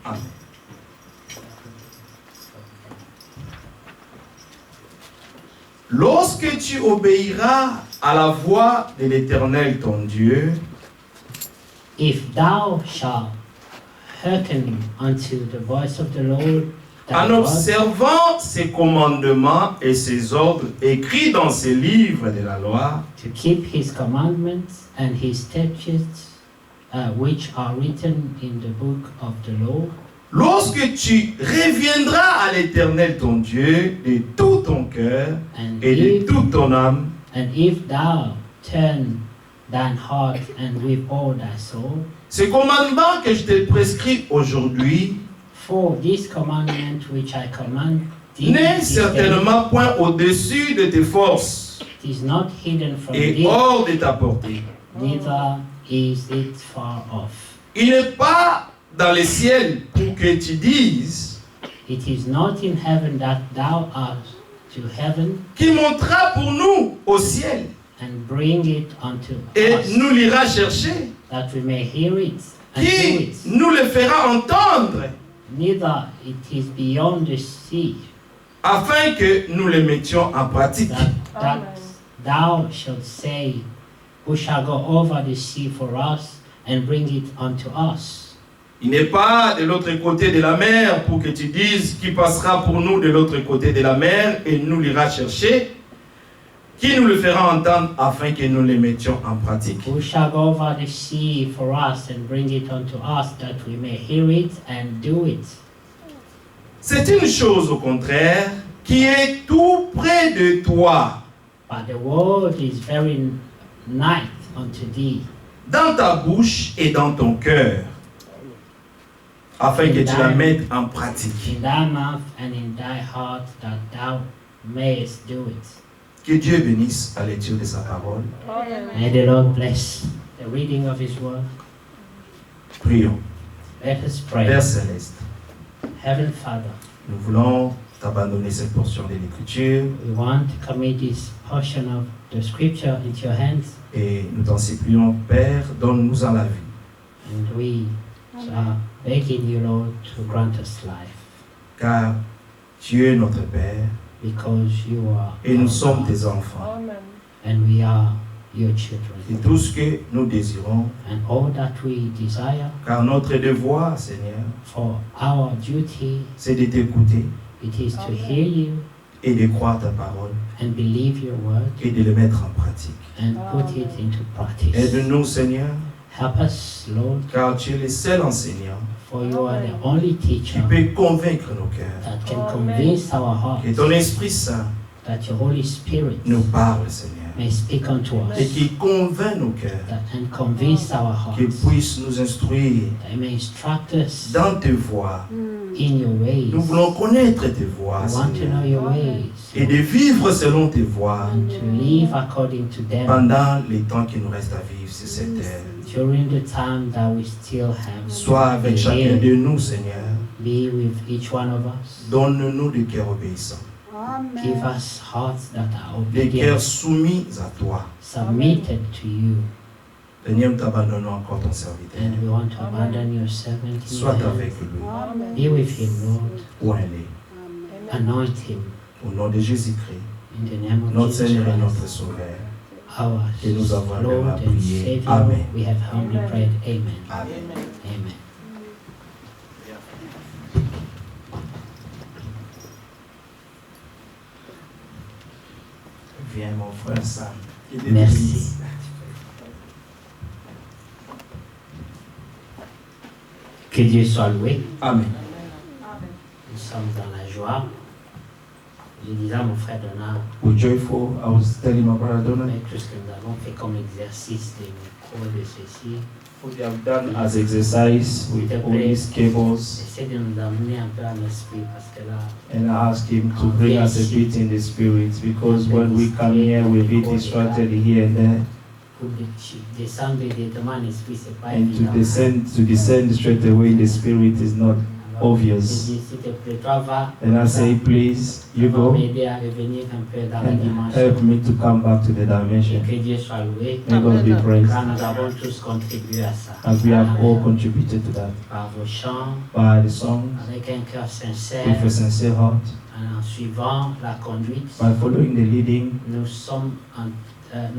Amen. Lorsque tu obéiras à la voix de l'Éternel ton Dieu, if thou shalt hearken unto the voice of the Lord thy en God, observant ses commandements et ses ordres écrits dans ces livres de la loi, to keep his commandments and his statutes, which are written in the book of the law, lorsque tu reviendras à l'Éternel ton Dieu de tout ton cœur and et de toute ton âme, if thou turn thine heart and with all thy soul, ces commandements que je te prescris aujourd'hui for this commandment which I command thee n'est this day, certainement point au-dessus de tes forces it is not hidden from et thee, hors de ta portée. neither is it far off. Il n'est pas dans les ciels pour que tu dises It is not in heaven that thou art to heaven, qui montera pour nous au ciel and bring it unto et us, nous l'ira chercher, that we may hear it and do qui it. nous le fera entendre Neither it is beyond the sea, afin que nous le mettions en pratique. that thou shalt say, who shall go over the sea for us and bring it unto us. Il n'est pas de l'autre côté de la mer pour que tu dises qui passera pour nous de l'autre côté de la mer et nous l'ira chercher, qui nous le fera entendre afin que nous le mettions en pratique. Who shall go over the sea for us and bring it unto us, that we may hear it and do it. C'est une chose au contraire qui est tout près de toi, But the word is very nigh unto thee, dans ta bouche et dans ton cœur, afin que tu la mettes en pratique. in thy mouth and in thy heart, that thou mayest do it. Que Dieu bénisse la lecture de sa parole. May the Lord bless the reading of his word. Prions. Let us pray. Père Céleste, Heavenly Father, nous voulons t'abandonner cette portion de l'Écriture we want to commit this portion of the scripture into your hands, et nous t'en supplions, Père, donne-nous-en la vie. and we are begging you, Lord, to grant us life, Car tu es notre Père because you are et nous our sommes God, tes enfants. and we are your Et children. tout ce que nous désirons, And all that we desire, car notre devoir, Seigneur, for our duty, c'est de t'écouter it is to hear you et de croire ta parole and believe your word et de le mettre en pratique. and put it into practice. Aide-nous, Seigneur, Help us, Lord, car tu es le seul enseignant for you are the only qui teacher peut convaincre nos cœurs. that can convince our hearts, Que ton Esprit Saint that your Holy Spirit nous parle, Seigneur, may speak unto et us, qui convainc nos cœurs, and convince our qu'il hearts, puisse nous instruire that may instruct us dans tes voies. in your ways. Nous voulons connaître tes voies, We want to know Seigneur, your ways et de vivre selon tes voies and to live according to them pendant les temps qui nous restent à vivre sur cette terre. during the time that we still have. Sois avec chacun Here, de nous, Seigneur. be with each one of us. Donne-nous des cœurs obéissants, Give us hearts that are des cœurs obedient, soumis à toi. submitted to you. Seigneur, nous t'abandonnons encore ton serviteur. And we want to abandon your servant in Sois your avec hands. lui, Be with him, Lord. où elle est. Anoint him Au nom de Jésus-Christ, in the name of notre Jesus Seigneur et notre Christ, Sauveur. our Et nous avons Lord vraiment and prié. Savior. Amen. We have humbly prayed. Amen. Amen. Amen. Viens, mon frère Sam. Il te Merci. bénisse. Que Dieu soit loué. Amen. Nous sommes dans la joie. Je disais à mon frère Donald, We're joyful. I was telling my brother Donald, tout ce que nous avons fait comme exercice de micro de ceci, what we have done as exercise with all these cables, essaie de nous amener un peu à l'esprit parce que là, and I asked him to bring us a bit in the spirit, because when we come here, we be distracted here and there, pour descendre directement en esprit, c'est pas and évident. to descend straight away in the spirit is not obvious. dit, s'il te plaît, toi va. And I say, please, you Va go m'aider à revenir un peu dans la and dimension. help me to come back to the Et dimension. que Dieu soit loué. May God be praised. Car nous avons tous contribué à ça. As we have all Amen. contributed to that Par vos chants, by the songs, avec un cœur sincère, with a sincere heart, en suivant la conduite, by following the leading, nous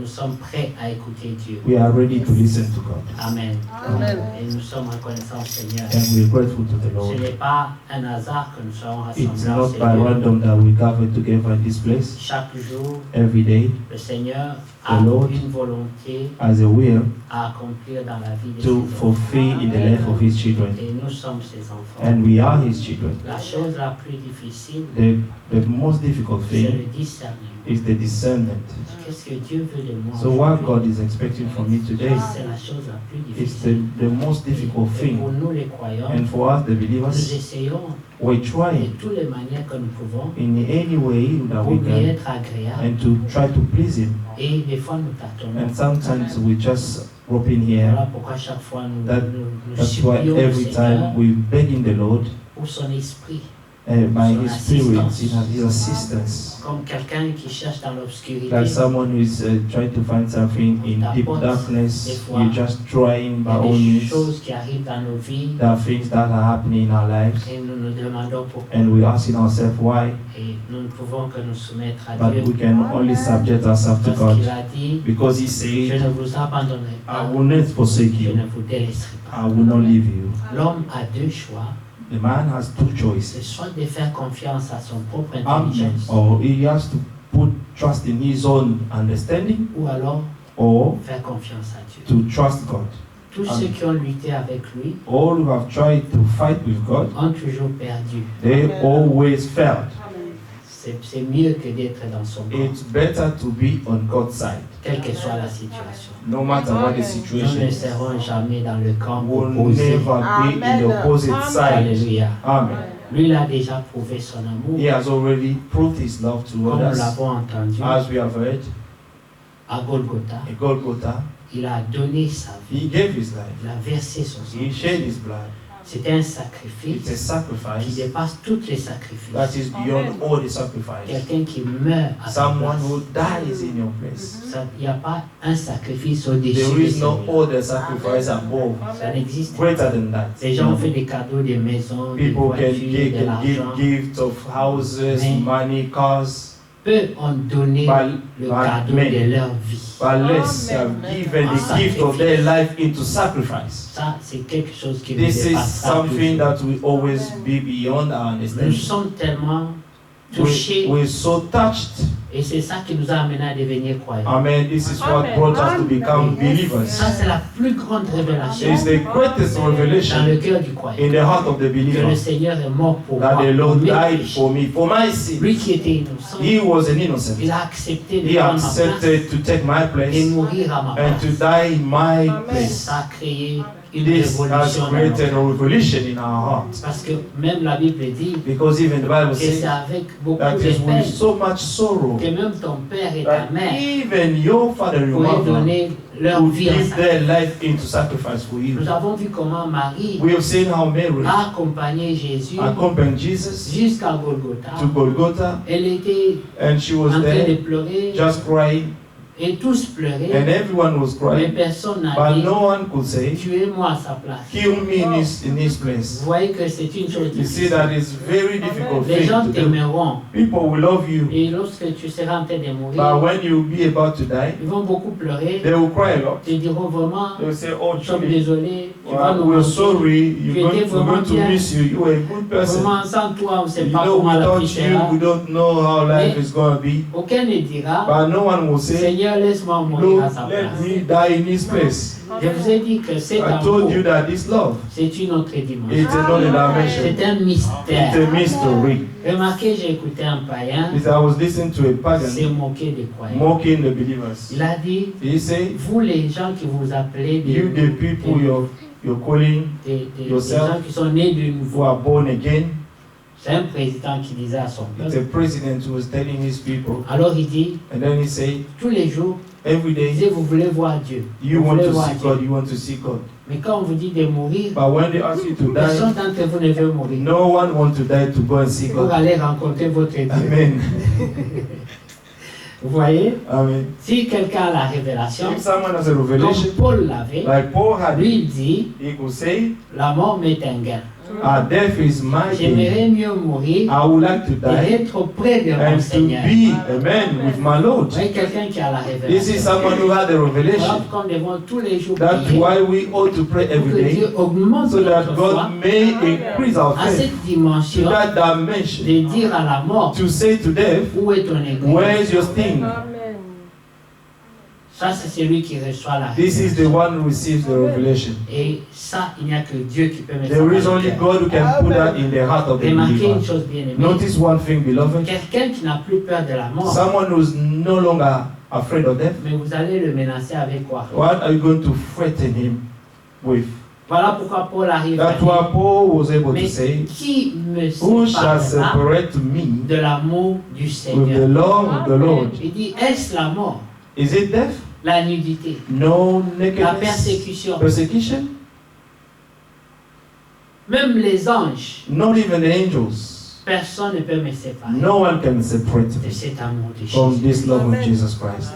sommes prêts à écouter Dieu. we are ready to listen to God. Amen. Amen. Et nous sommes reconnaissants, Seigneur. And we are grateful to the Ce Lord. n'est pas un hasard que nous serons It's rassemblés en not ces by lieux. random that we gather together in this place. Chaque jour, Every day, le Seigneur a The Lord une volonté as a will à accomplir dans la vie de to ses enfants. fulfill in the life of His children. Et nous sommes ses enfants. And we are His children. La chose la plus difficile, The most difficult c'est thing le discernement. is the discernment. Qu'est-ce que Dieu veut de moi So what aujourd'hui? God is expecting from me today C'est la chose la plus is difficile. the most difficult Et pour thing. nous les croyants, And for us, the nous believers, essayons we're de trying toutes les manières que nous pouvons in any way that pour we lui can être agréable. and to try to please Him. Et des fois nous tâtonnons. And sometimes we just rope in here. Voilà pourquoi chaque fois nous, That- nous That's why supplions le every Seigneur time we beg in the Lord pour son esprit, by Son His Spirit, assistance. in His assistance. comme quelqu'un qui cherche dans l'obscurité. Like someone who is trying to find something in deep darkness, you're just trying Il by y a all des means. choses qui arrivent dans nos vies There are things that are happening in our lives, et nous nous demandons pourquoi. and we're asking ourselves why, Et nous ne pouvons que nous soumettre à but Dieu we can only subject ourselves to parce God qu'il a dit, because He je said, ne vous abandonnerai I pas, will not forsake je you, ne vous délaisserai pas. I will not leave you. L'homme a deux choix. The man has two C'est choices. soit de faire confiance à son propre Amen. intelligence Or he has to put trust in his own understanding, ou alors or faire confiance à Dieu. to trust God. Tous Amen. ceux qui ont lutté avec lui All who have tried to fight with God, ont toujours perdu. they Amen. always failed. C'est mieux que d'être dans son camp, It's better to be on God's side, quelle que soit la situation. no matter what the Amen. situation Nous ne is. serons jamais dans le camp Will opposé. never be in the opposite Amen. side. Alléluia. Amen. Lui, il a déjà prouvé son amour, He has already proved his love comme toward nous us, l'avons entendu as we have heard. à Golgotha. In Golgotha, Il a donné sa vie, He gave His life. il a versé son sang. He shed His blood. C'était un It's sacrifice a qui sacrifice dépasse tous les that sacrifices. is beyond all the sacrifice. Quelqu'un qui meurt à sa Someone place. who dies in your place. Il n'y a pas un sacrifice au-dessus There de is no celui-là. other sacrifice above, Ça n'existe pas. greater than that. Les gens ont fait des cadeaux, des maisons, des People can voitures, give, de l'argent. gifts of houses, Mais- money, cars, Peu ont donné le cadeau but de leur vie. less have given the gift of their life into sacrifice. Ça, c'est quelque chose qui nous This is dépassera something toujours. that will always be beyond our Nous understanding. sommes tellement touchés We're so touched. et c'est ça qui nous a amenés à devenir croyants. Amen. This is what brought us to become believers. Ça, c'est la plus grande révélation It's the greatest dans le revelation cœur du croyant. in the heart of the Que believer le Seigneur est mort pour moi. that the Lord pour mes died péchés. for me, for my sin. Lui qui était innocent, He was an innocent. il a accepté de He prendre ma place accepted to take my et place mourir à ma and to place. die in my Amen. place. Ça a créé une This has révolution dans nos created a revolution in our hearts. Parce que même la Bible dit Because even the Bible que c'est says avec beaucoup that de is with peine so much sorrow que même ton père et ta that mère even your father and your pourraient mother donner leur would vie en give sacrifice. their life into sacrifice for you. Nous avons vu comment Marie We have seen how Mary a accompagné Jésus accompanied Jesus jusqu'à Golgotha. to Golgotha, Elle était and she en was train de there pleurer just crying, et tous pleuraient, and everyone was mais crying, personne n'a but dit no one could say, tuez-moi à sa place. kill me in his place. Vous voyez que c'est une chose You see difficile. that it's very difficult Les thing gens to do. t'aimeront People will love you, et lorsque tu seras en train de but mourir, when you'll be about to die, ils vont beaucoup pleurer. they will cry a lot. Ils diront vraiment, They will say, oh, nous sommes truly, désolés, tu vas nous we're manquer. sorry, we're going to bien. miss you. You are a good person. Vraiment, sans toi, on ne sait You pas know, comment la vie without you, sera. we don't know how life is going to be. Aucun ne dira, But no one will say, Seigneur, laisse-moi mourir Lord, à sa let place. me die in his place. Je vous ai dit que cet I amour, told you that this love, c'est une autre dimension. it's another dimension. C'est un It's mystère. a mystery. Remarquez, j'ai écouté un païen I was listening to a se pagan moquer des croyants. mocking the believers. Il a dit, He said, vous les gens qui vous appelez des, you the people you're calling des yourself, gens qui sont nés de who nouveau. are born again. C'est un président qui disait à son It's peuple. a president who was telling his people. Alors il dit, And then he said, tous les jours, every il day, disait, vous voulez voir Dieu. you Vous want voulez to voir see Dieu. God, you want to see God. Mais quand on vous dit de mourir, But when they ask you to personne die, d'entre vous ne veut mourir. no one wants to die to go and see Pour God. aller rencontrer votre Dieu. Amen. Vous voyez? Amen. Si quelqu'un a la révélation, If someone has a comme revelation, Paul l'avait, like Paul had lui it, il dit, he could say, la mort m'est un gain. death is my gain. J'aimerais mieux mourir I would like to et die être près de mon and to Seigneur. be, amen, with my Lord. Vous voyez quelqu'un qui a la This is révélation. someone who had the Voilà revelation. pourquoi nous devons tous les jours That's prier why we ought to pray pour every que day, Dieu augmente so that notre foi God may increase our à faith cette to dimension that dimension, de dire à la mort, to say to death, où est ton where église? is your sting? Ça, c'est celui qui reçoit la This is the révélation. one who receives the revelation. Et ça, il n'y a que Dieu qui peut mettre ça There is dans le only cœur. God who can put that in the heart of the Remarquez une believer. chose bien aimée. Notice one thing, beloved. Quelqu'un qui n'a plus peur de la mort, Someone who's no longer afraid of death, mais vous allez le menacer avec quoi? what are you going to threaten him with? Voilà pourquoi Paul arrive à That's why dire, Paul was able to mais say, qui me who shall séparera separate me de l'amour du with the Seigneur? love of the Lord? Il dit, est-ce la mort, Is it death? la nudité, No la nakedness? persécution? Persecution? Même les anges, Not even the angels. personne ne peut me séparer No one can separate de me cet amour de from Jésus. this love of Jesus Christ.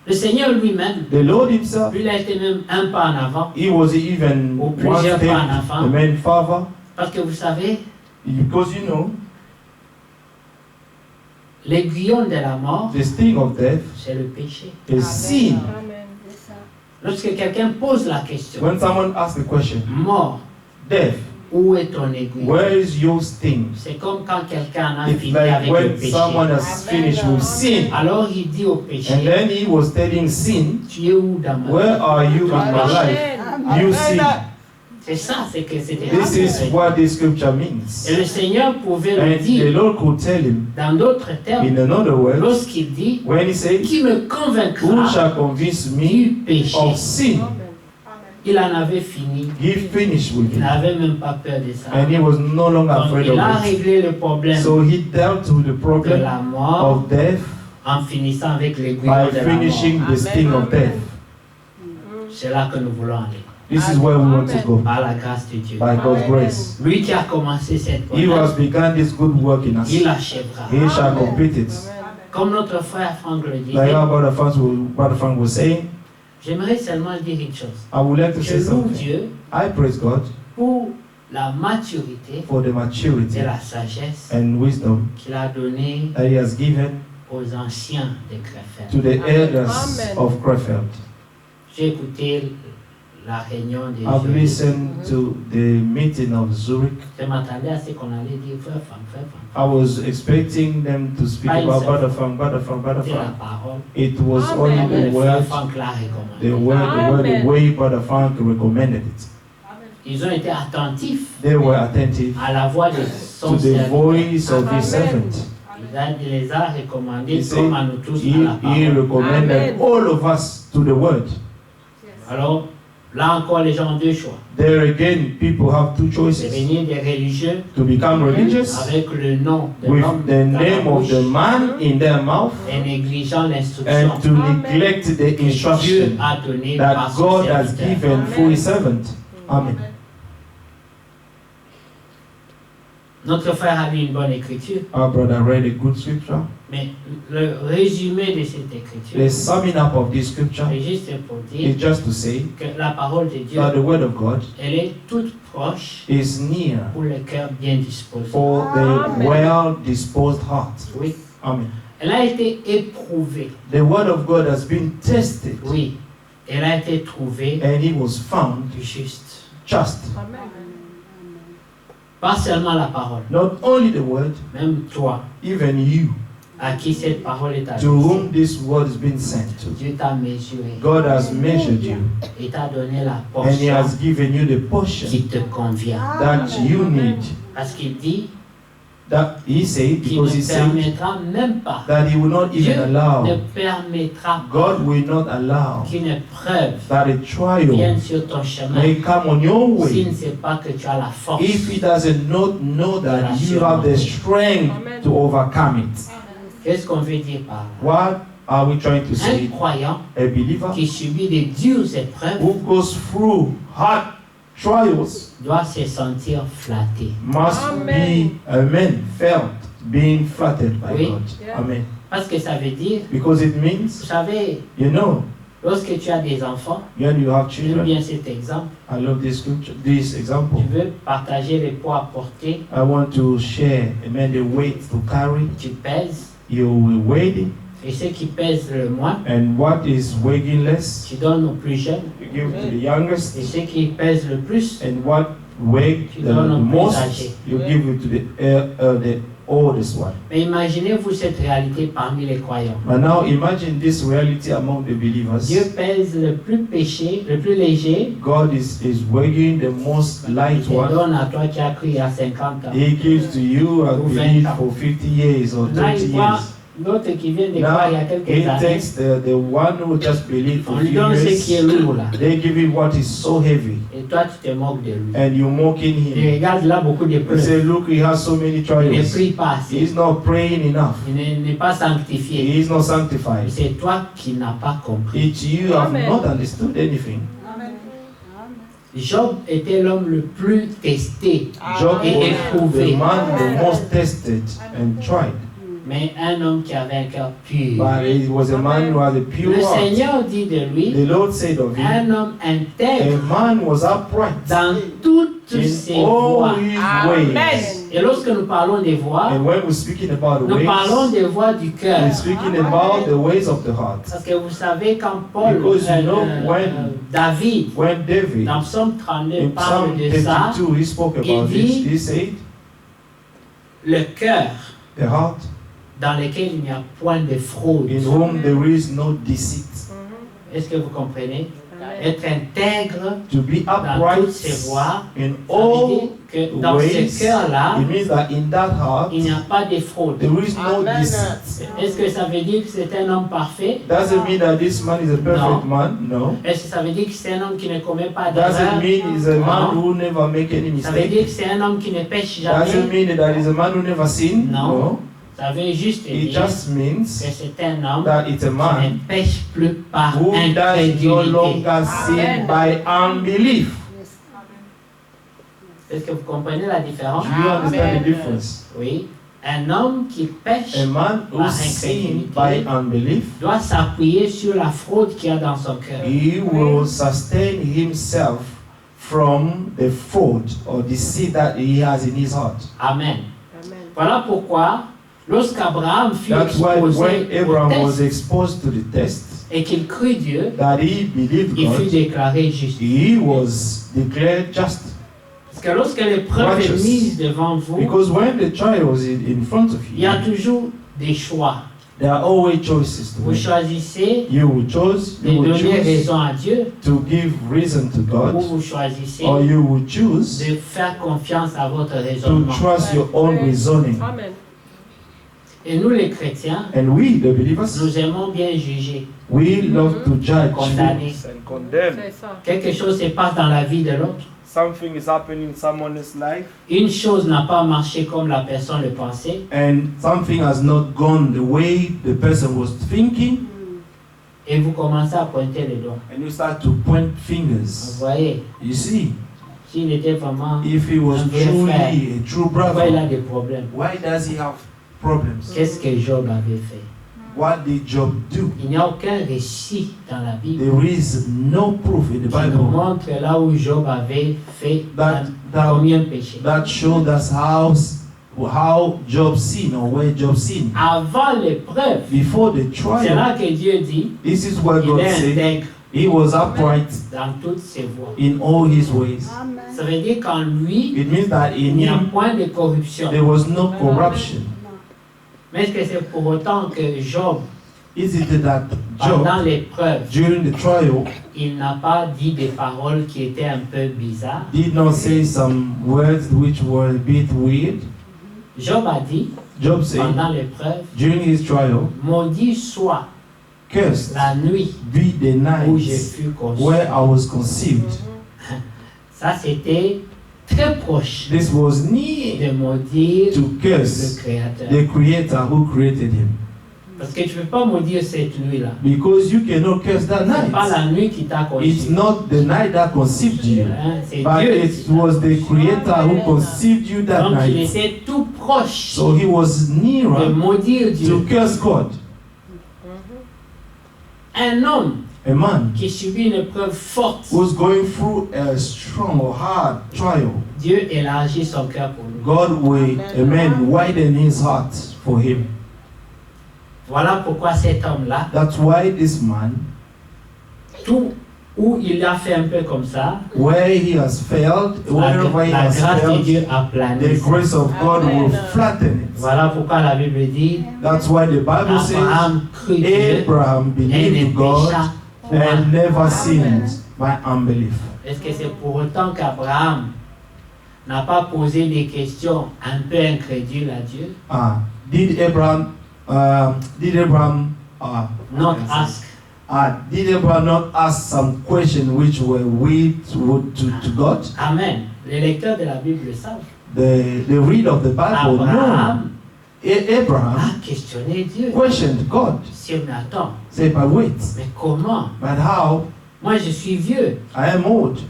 Le Seigneur lui-même, The Lord himself, lui, il a été même un pas en avant, he was even Ou one plusieurs step, pas en avant. the man father, parce que vous savez, because you know, l'aiguillon de la mort, the sting of death c'est le péché. is sin. Lorsque quelqu'un pose la question, When someone asks the question, mort, death, où est ton aiguillon? where is your sting? C'est comme quand quelqu'un a It's fini like avec le when péché. someone has finished with sin, Alors il dit au and péché, then he was telling sin, tu es où dans ma vie? where are you in my life? You sin. C'est ça, c'est que c'était This is what this scripture means. Et le Seigneur pouvait le And the dire Lord could tell him, dans d'autres termes, in another word, lorsqu'il dit, when he said, qui me who convaincra shall convince me du péché? of sin? Il en avait fini. He finished with Il it. n'avait même pas peur de ça. And he was no longer Donc, afraid il a of it. réglé le problème So he dealt with the de problem la mort of death en finissant avec l'aiguillon by de la mort. finishing the sting of death. C'est là que nous voulons aller. This is where we want to go, Par la grâce de Dieu. by God's grace. Lui qui a commencé cette He bonne has œuvre, begun this good work in us. il l'achèvera. He shall complete it. Comme notre frère Franck le Like disait, our brother Frank was saying, j'aimerais seulement dire une chose. I would like to say Je loue something. Dieu I praise God pour la maturité for the maturity et la sagesse and wisdom qu'il a donnée that He has given aux anciens de Krefeld. to the elders Amen. of Krefeld. J'ai écouté la réunion de I've Zurich. listened to the meeting of Zurich. Je m'attendais à ce qu'on allait dire frère, femme, frère, femme. I was expecting them to speak about Brother Frank, Brother Frank, Brother C'est la Frank. parole. It was Amen. only Le the frère word, Franck l'a the recommandé. word, the way Brother Frank recommended it. Ils ont été attentifs They were attentive à la voix de to son the serviteur. voice of His Amen. servant. Il les a recommandés He comme said, à nous tous He, à la he parole. recommended Amen. all of us to the word. Alors, là encore, les gens ont deux choix. There again, people have two choices: Devenir des religieux to become religious avec le nom de with l'homme the dans la name of bouche the man in their mouth et négligeant l'instruction and to Amen. neglect the que Dieu instruction a donnée that par son God has serviteur. given for His servant. Amen. Notre frère a lu une bonne écriture, Our brother read a good scripture. mais le résumé de cette écriture, The summing up of this scripture c'est juste pour is dire just to say que la parole de Dieu, that the word of God elle est toute proche is near pour le cœur bien disposé. for the well-disposed heart. Oui. Amen. Elle a été éprouvée. The word of God has been tested Oui. Elle a été trouvée and it was found juste. just. Pas seulement la parole, Not only the word, même toi, even you, à qui cette parole est to adressée. whom this word has been sent to. Dieu t'a mesuré God has measured you et t'a donné la and He portion has given you the portion qui te convient. that you need. Parce qu'il dit That He said, qu'il because He ne said permettra même pas, that He will not Dieu even ne allow, permettra pas God will not allow qu'une épreuve that a trial vienne sur ton chemin may come on your s'il way ne sait pas que tu as la force. if He doesn't know that you have the strength to overcome it. Qu'est-ce qu'on veut dire par là? What are we trying to Un say? croyant A believer qui subit des dures épreuves who goes through hard trials doit se sentir flatté. must Amen. be, amen, felt being flattered by Oui. God. Yeah. Amen. Parce que ça veut dire, Because it vous means, savez, you know, lorsque tu as des enfants, when you have j'aime children, bien cet exemple, I love this scripture, this example. tu veux partager les poids à porter, I want to share, amen, the weight to carry. tu pèses, You will weigh it, et ceux qui pèsent le moins, and what is weighing less, tu donnes aux plus jeunes, you give to the youngest, et ceux qui pèsent le plus, and what weight Tu the donnes aux plus most, âgés. you give it to the oldest one. Mais imaginez-vous cette réalité parmi les croyants. But now imagine this reality among the believers. Dieu pèse le plus péché, le plus léger, God is weighing the most il light te one. donne à toi qui as cru il y a 50 ans. He gives to you, I Ou believe, 20 ans. for 50 years or Là, 30 il voit years. l'autre qui vient de croire il y a Now, quelques he années. takes the one who just believed for On a lui few donne ce qui est years. lourd là. They give him what is so heavy, Et toi, tu te moques de lui. and you mocking Et him. regarde là beaucoup You d'épreuves. say, look, he has so many Il ne trials. prie pas assez. He's not praying enough. Il n'est pas sanctifié. He is not sanctified. C'est toi qui n'as pas compris. It's you have Amen. not understood anything. Job était l'homme le plus testé, Job Et was éprouvé. the man the most tested and tried. mais un homme qui avait un cœur pur. But he was a man who had a pure Le heart. Seigneur dit de lui, The Lord said of him, un homme a intègre man was upright dans toutes in ses all voies. his Amen. ways. Et lorsque nous parlons des voies, And when we're speaking about the nous parlons ways, des voies du cœur. we're speaking about the ways of the heart. Parce que vous savez, quand Paul, Because you know when- David, When David, dans Psaume 32, in parle Psalm de ça, 32, he spoke il about dit- this. He said, le cœur the heart dans lequel il n'y a point de fraude. in whom there is no deceit. Est-ce que vous comprenez? Être intègre To be dans upright toutes ses voies, in ça veut all dire que dans ways, ce cœur-là, it means that in that heart, il n'y a pas de fraude. there is no Amen. deceit. Est-ce que ça veut dire que c'est un homme parfait? Does it mean that this man is a perfect man? No. Est-ce que ça veut dire que c'est un homme qui ne commet pas Does it d'erreur? mean he's a man No. who never make any Ça veut mistake? dire que c'est un homme qui ne pêche Does it jamais? mean that he's a man who never sin? No. Ça veut juste It dire just que means c'est un homme that it's a qui man ne pêche plus par who does no incrédulité. longer sin Amen. by unbelief. Est-ce que vous comprenez la différence? Do you understand Amen. the difference? Oui. Un homme qui pêche A man who Par sins incrédulité. by unbelief, doit s'appuyer sur la fraude qu'il y a dans son cœur. he will sustain himself from the fraud or deceit that he has in his heart. Amen. Voilà pourquoi, lorsqu'Abraham fut That's why exposé when au Abraham test was exposed to the test, et qu'il crut Dieu, that he believed il fut God, déclaré juste. he was declared just. Parce que lorsque l'épreuve est Righteous. mise devant vous, Because when the trial is in front of il y a you, toujours des choix. there are always choices to Vous make. choisissez You will de donner choose raison à Dieu to give reason to ou God, vous choisissez or you will choose de faire confiance à votre to raisonnement. trust your own reasoning. Amen. Et nous les chrétiens, And we, the believers, nous aimons bien juger, we love to judge condamner. and condemn. C'est ça. Quelque chose se passe dans la vie de l'autre. Something is happening in someone's life, Une chose n'a pas marché comme la personne le pensait. and something has not gone the way the person was thinking, Et vous commencez à pointer le doigt. and you start to point Vous fingers. voyez, You see, s'il était vraiment, if he was Un vrai truly frère. a true pourquoi il a brother, des problèmes? why does he have problems? Qu'est-ce que Job avait fait? What did Job do? Il n'y a aucun récit dans la Bible There is no proof in the qui nous Bible montre là où Job avait fait that combien de péchés. that showed us how Job sinned or where Job sinned. Avant l'épreuve, Before the c'est trial, là que Dieu dit, this is what il God est said. intègre He was upright dans toutes ses voies. in all his ways. Ça veut dire qu'en lui, It means that il in n'y a him point de corruption. there was no corruption. Mais est-ce que c'est pour autant que Job, Is it that pendant Job, l'épreuve, during the trial, il n'a pas dit des paroles qui étaient un peu bizarres? did not say some words which were a bit weird? Job a dit, Job said, pendant l'épreuve, during his trial, maudit soit cursed la nuit be the où je night fus conçu. where I was conceived. Ça, c'était très proche This was near de maudire to le curse Créateur. the Creator who created him. Parce que tu ne peux pas maudire cette nuit-là. Because you cannot curse that C'est pas night. la nuit qui t'a It's conçu. not the night that conceived you, Hein, c'est but Dieu. it was the Creator who conceived you that Donc il night. était tout proche So he was de nearer maudire to Dieu. curse God. Un homme A man qui subit une épreuve forte, who's going through a strong or hard trial, Dieu élargit son cœur pour nous. God will, amen, widen his heart for him. Voilà pourquoi cet homme-là, That's why this man, tout où il a fait un peu comme ça, where he has failed, la wherever he has grâce de failed, Dieu a plané. the grace of God will flatten it. Voilà pourquoi la Bible dit, That's why the Bible says Abraham crut Dieu Abraham et ne believed God pécha point. and never sinned by unbelief. Est-ce que c'est pour autant qu'Abraham n'a pas posé des questions un peu incrédules à Dieu? Did Abraham Not ask. did Abraham not ask some questions which were weird to God? Amen. Les lecteurs de la Bible le savent. The reader of the Bible know. Abraham Abraham a questionné Dieu questioned God. sur Nathan. Say, but wait, Mais comment? but how? Moi, je suis vieux. I am old.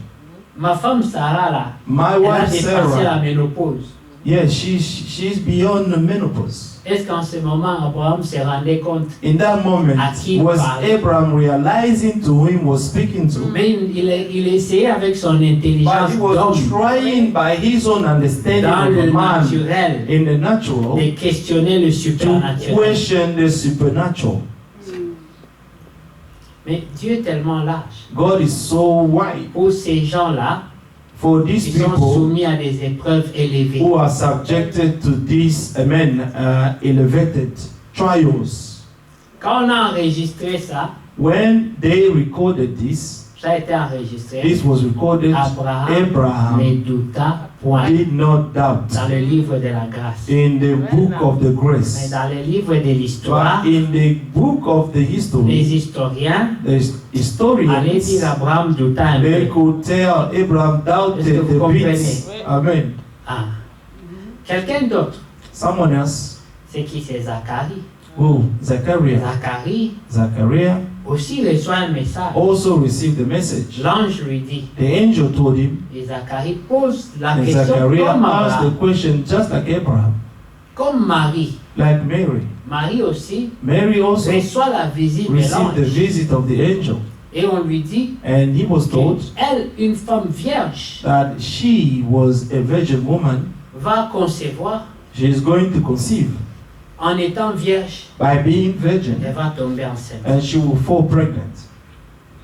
Ma femme Sarah, là, My elle a wife dépassé la Sarah, ménopause. yes, she's beyond the menopause. Est-ce qu'en ce moment, Abraham se rendait compte? In that moment, À qui was parlait? Abraham realizing to whom he was speaking to? Mais il essayait avec son But intelligence he was d'homme, trying by his own understanding dans of le a man naturel, in the natural de questionner le to supernaturel. question the supernatural. Mais Dieu est tellement large. God is so wide Pour ces gens-là, for these qui sont people soumis à des épreuves élevées. who are subjected to these, elevated trials. Quand on a enregistré ça, When they recorded this, ça a été enregistré. this was recorded. Abraham ne Abraham douta point did not doubt dans le livre de la grâce. in the book of the Mais grace, dans le livre de l'histoire, but in the book of the history, les historiens the allaient historians, dire Abraham douta un they peu. could tell Abraham Est-ce que doubted vous the comprenez? bits. Amen. Ah. Quelqu'un d'autre, Someone else, c'est qui? C'est Zacharie. Zachariah. Zachariah Aussi reçoit un message. also received the message. L'ange lui dit, The angel told him, et Zacharie pose la and question Zachariah comme asked the Abraham, question just like Abraham, comme Marie. like Mary. Marie aussi Mary also reçoit la visite de received the l'ange. visit of the angel, Et on lui dit and he was told qu'elle, une femme vierge, that she was a virgin woman. va concevoir. She is going to conceive En étant vierge, by being virgin, elle va tomber enceinte. and she will fall pregnant.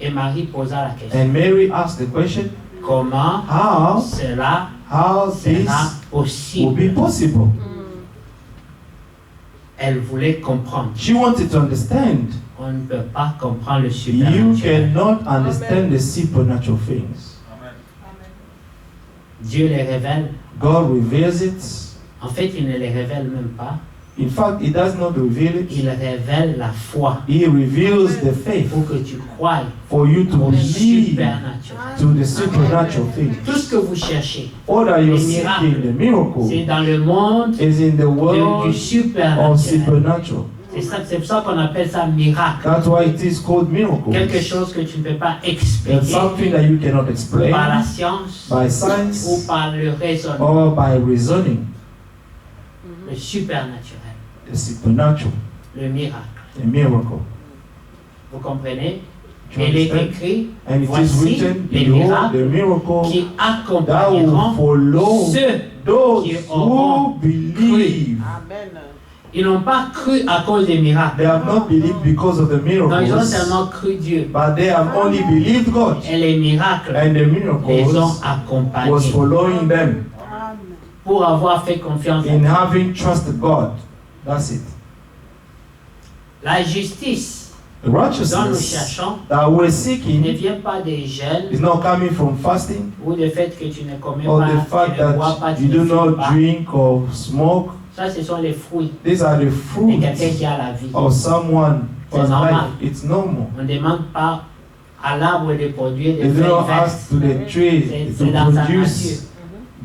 Et Marie posa la question. And Mary asked the question, Comment how cela this sera will possible? be possible? Elle voulait comprendre. She wanted to understand. On ne peut pas comprendre le You supernaturel. cannot understand the supernatural things. Dieu les révèle. God reveals it. En fait, il ne les révèle même pas. In fact, He does not reveal it. Il révèle la foi He reveals the faith pour que tu croies for you to au believe supernaturel. to the supernatural things. Tout ce que vous cherchez, All that you're Les seeking, miracles. the miracle, c'est dans le monde is in the du world of supernaturel. supernatural. C'est pour ça qu'on appelle ça miracle. That's why it is called miracle. Quelque chose que tu ne peux pas It's expliquer something that you cannot explain par la science by ou science par le raisonnement. or by reasoning. Le supernaturel, The supernatural, le miracle. a miracle. Vous comprenez? Do you Il est understand? écrit, And it is voici written, les behold, miracles the miracle qui that will accompagneront follow ceux those qui who auront believe. Ils n'ont pas cru à cause des miracles. They have not believed because of the Non, ils ont miracles, seulement cru Dieu. but they have only believed God. Et les miracles And the les ont miracles was accompagnés following them pour avoir fait confiance à in Dieu. having trusted God. That's it. La justice The dont nous righteousness cherchons that we're ne seeking vient pas des jeûnes is not coming from fasting ou du fait que tu ne commets or the pas, fact tu ne bois pas, that tu you ne do fumes not pas. drink or smoke. Ça, ce sont les fruits These are the de fruits quelqu'un qui a la vie. of someone C'est who's normal. life. It's normal. On ne demande pas à l'arbre de produire They des do not feuilles ask to vertes. the tree C'est to dans sa produce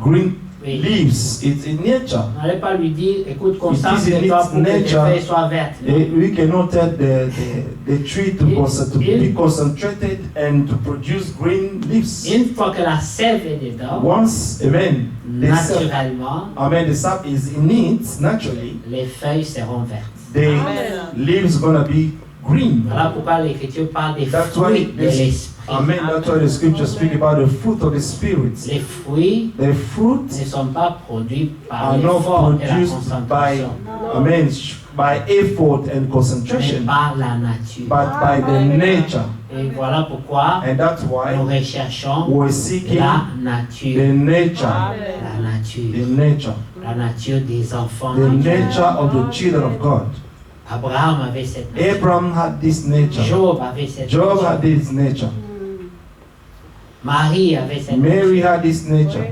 green Oui. leaves. It's in nature. On n'allait pas lui dire, écoute, It is concentre-toi in pour its que tes nature. feuilles soient vertes. Non. We cannot tell the tree to be concentrated and to produce green leaves. Une fois que la sève est dedans, Once, amen, the sap, naturellement, amen, the sap is in it, naturally, les feuilles seront vertes. the leaves gonna be green. Voilà pourquoi l'Écriture parle des That's fruits why de l'esprit. Amen. That's why the scriptures speak about the fruit of the Spirit. Les fruits The fruit ne sont pas produits par are not l'effort et la produced by, concentration, amen, by effort and mais concentration, par la nature. but by the nature. Et voilà pourquoi And that's nous why recherchons we're seeking la the nature. nature, La nature. the nature, La nature des enfants. the nature of the children of God. Abraham avait cette nature. Abraham had this nature. Job avait cette Job nature. had this nature. Marie avait cette Mary nature. had this nature.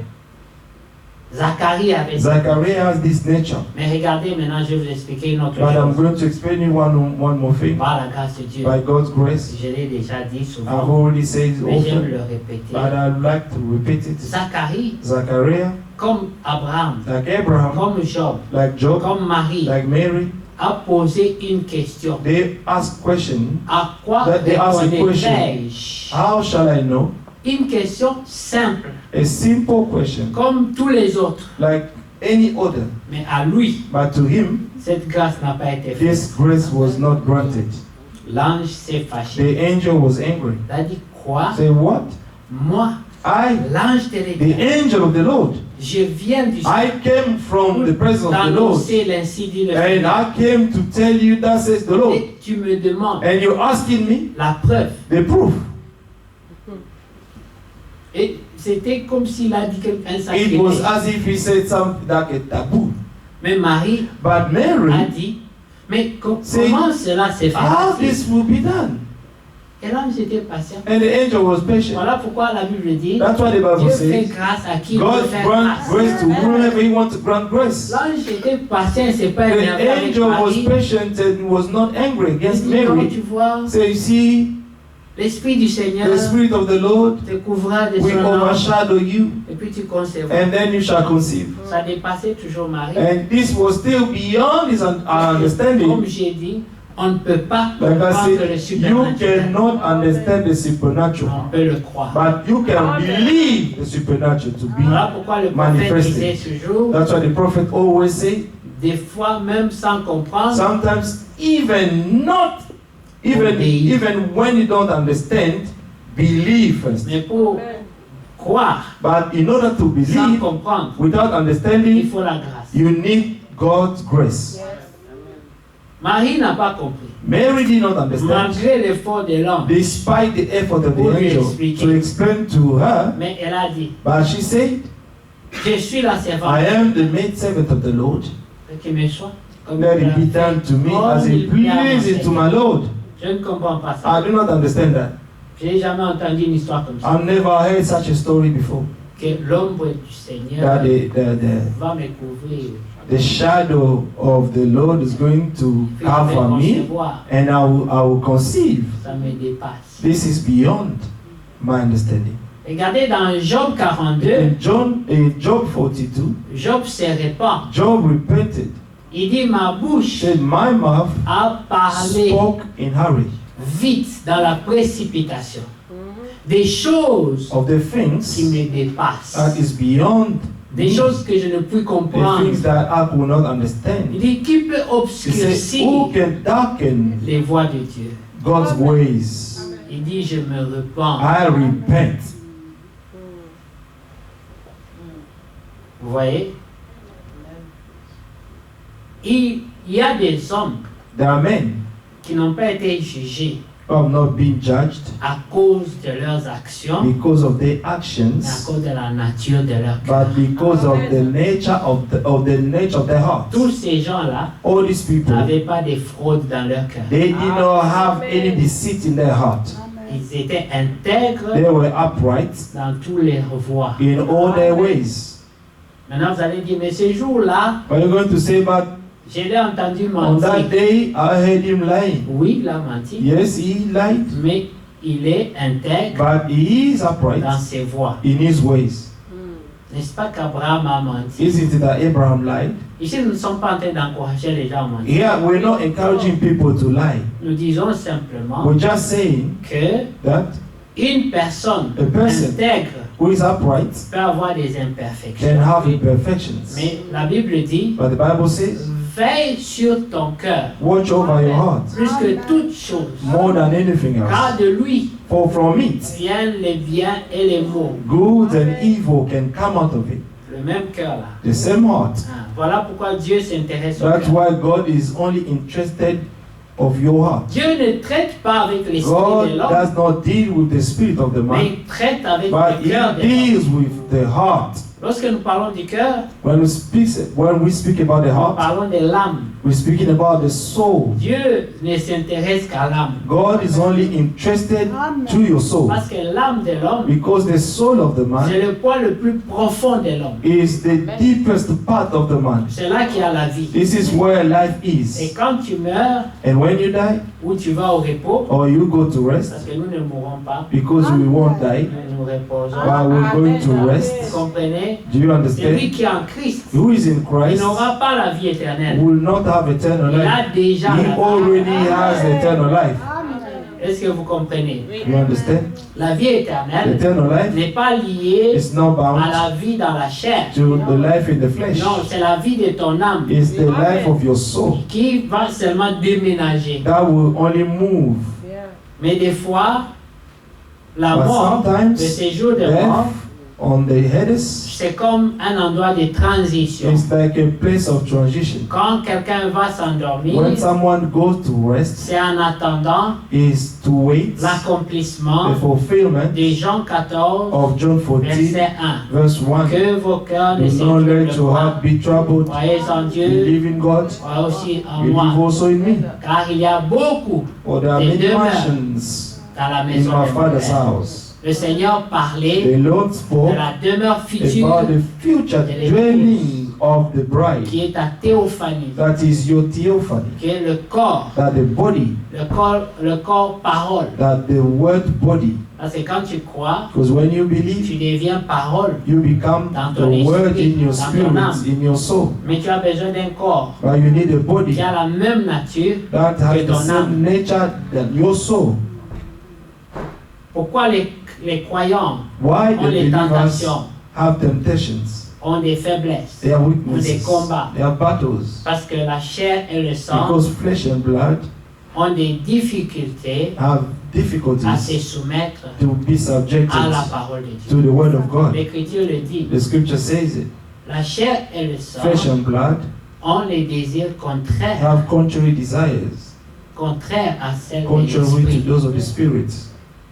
Zacharie avait cette nature. Zachariah has this nature. Mais regardez, maintenant je vais vous expliquer une autre But I'm chose. going to explain you one more thing. Par la grâce de Dieu. By God's grace, Je l'ai déjà dit I've souvent, already said it mais j'aime often, le répéter. but I'd like to repeat it. Zacharie, Zachariah, comme Abraham, like Abraham, comme Job, like Job, comme Marie, like Mary, a posé une question. they ask question, À quoi They ask a question. répondrai-je? how shall I know? Une question simple, A simple question, comme tous les autres. like any other. Mais à lui, But to him, cette grâce n'a pas été faite. this grace was not granted. L'ange s'est fâché. The angel was angry. Il a dit quoi? Say, what? Moi, I, l'ange de the l'Éternel, angel of the Lord, je viens du I came from the presence of the Lord, d'annoncer l'ainsi dit le and Seigneur. I came to tell you that says the Lord. Et tu me demandes And you're asking me la preuve. the proof. Et c'était comme s'il a dit un It was sacrilège. as if he said something like a taboo. Mais Marie But a Mary, dit, mais C'est- comment cela s'est fait? how this will be done? Et l'ange était patient. And the angel was patient. Voilà pourquoi la Bible dit, That's why the Dieu Bible fait says, grâce à qui il veut God faire grant grâce. grace to whoever he wants to grant grace. L'ange était patient, il s'est pas The énervé avec angel was Marie. patient and was not angry Il against dit, comme Mary. tu vois, So you see, l'Esprit du Seigneur the Spirit of the Lord te couvrira de will son ombre overshadow you, et puis tu concevras. and then you shall conceive. Ça dépassait toujours Marie. And this was still beyond his Comme understanding. j'ai dit, on ne peut pas Like I comprendre le said, you supernaturel. cannot understand the supernatural, On peut le croire. but you can believe the supernatural to be. Voilà pourquoi le prophète manifested. disait ce jour, That's why the prophet always say, des fois même sans comprendre, sometimes even Obey. even when you don't understand, believe first. mais pour croire But in order to sans believe comprendre, without il understanding, faut la grâce. you need God's grace. Marie n'a pas compris. Mary did not understand, Malgré l'effort de l'homme, despite the effort of the Pour lui angel expliquer. to explain to her. mais elle a dit, But she said, je suis la servante I am the maid servant of the Lord. qui me soit. Comme Let il it be l'a done fait. to me Comme as il it plaît à mon pleases to Seigneur. my Lord. Je ne comprends pas ça. I do not understand that. Je n'ai jamais entendu une histoire comme ça. I've never heard such a story before. Que l'ombre du Seigneur That va me couvrir. the shadow of the Lord is going to Puis je vais cover me, concevoir. and I will conceive. Ça me dépasse. This is beyond my understanding. Regardez dans Job 42, In Job 42, Job se répand. Job repented. Il dit, ma bouche Said, my mouth a parlé spoke in hurry vite dans la précipitation. Des choses of the qui things me dépassent. that is beyond Des me, choses que je ne puis the comprendre. things that I could not Il understand. dit, qui peut He said, obscurcir who can darken les voies de Dieu? God's ways? Il dit, je me repens. I repent. Vous voyez? Il y a des hommes There are men qui n'ont pas été jugés who have not been judged à cause de leurs actions, because of their mais à actions, cause de la nature de leur cœur. but because of the nature of the nature of their heart. Tous ces gens-là All these people, n'avaient pas de fraude dans leur cœur. they did not have any deceit in their heart. Ils étaient intègres They were upright dans tous les voies. in all their ways. Maintenant, vous allez dire, mais ce jour-là, What are you going to say about je l'ai entendu on that mentir. day I heard him lying? Oui, il a menti, Yes, he lied, mais il est intègre but he is dans upright ses voies. in his ways. N'est-ce pas qu'Abraham a menti? Isn't it that Abraham lied? Ici, nous ne sommes pas en train d'encourager les gens à mentir. Yeah, we're not encouraging people to lie. Nous disons simplement We're just saying que that une personne A person intègre who is upright peut avoir des can imperfections. have imperfections. Mais la Bible dit, But the Bible says, veille sur ton cœur, watch over your heart plus que toute chose. more than anything Car else. de lui For from it, viennent les biens et les maux. good and evil can come out of it. Le même cœur là. The same heart. Ah, voilà pourquoi Dieu s'intéresse au That's cœur. why God is only interested of your heart. Dieu ne traite pas avec l'esprit de God l'homme, does not deal with the spirit of the mais man, il traite avec but le cœur He de l'homme. deals with the heart. Lorsque nous parlons du cœur, When we speak about the nous heart, parlons de l'âme. we're speaking about the soul. Dieu ne s'intéresse qu'à l'âme. God is only interested to your soul, Parce que l'âme de l'homme, because the soul of the man c'est le point le plus profond de l'homme. is the deepest part of the man. C'est là qu'il y a la vie. This is where life Et is. quand tu meurs And when you die ou tu vas au repos, or you go to parce rest, que nous ne mourrons pas, because we won't die, nous nous reposons. but we're going to Vous rest. comprenez? Do you Celui understand? qui est en Christ, Who is in il Christ n'aura pas la vie éternelle. will not have eternal Il life. a déjà He la vie. already has eternal life. Est-ce que vous comprenez? You understand? La vie éternelle Eternal life n'est pas liée is not à bound la vie dans la chair. to the life in the flesh. Non, c'est la vie de ton âme It's the life of your soul qui va seulement déménager. that will only move. Mais des fois, la But mort, le sometimes séjour de mort, death on the Hades c'est comme un endroit de transition. is like a place of transition. Quand quelqu'un va s'endormir, When someone goes to rest, c'est en attendant is to wait l'accomplissement the fulfillment de Jean 14, of John 14, verset 1. verse 1. Que vos cœurs ne Do not let s'étouffent your pas. heart be troubled. Croyez en Dieu, Believe in God. croyez aussi en Believe moi. also in me. Car il y a beaucoup For there are Des many demeures mansions dans la in maison my de mon Father's Père. house. Le Seigneur parlait The Lord de spoke la demeure future about the future de l'épouse. dwelling of the bride. qui est ta théophanie, That is your theophany. qui est le corps, That the body, le corps parole. that the word body. Parce que quand tu crois, Because when you believe, tu deviens parole. you become Dans the ton word esprit, in your dans ton spirit, âme. in your soul. Mais tu as besoin d'un corps But you need a body qui a la même nature that has que the ton same âme. nature than your soul. Pourquoi les croyants Why ont the les believers tentations, have temptations? ont des faiblesses? They are Ou des weaknesses. combats. They are battles. Parce que la chair et le sang Because flesh and blood ont des difficultés have à se difficulties soumettre to be subjected à la parole de to Dieu. the word of God. L'Écriture le dit. The scripture says it. La chair et le sang Flesh and blood ont les désirs contraires, have contrary desires, contraires à celles de contrary to l'esprit. those of the spirit.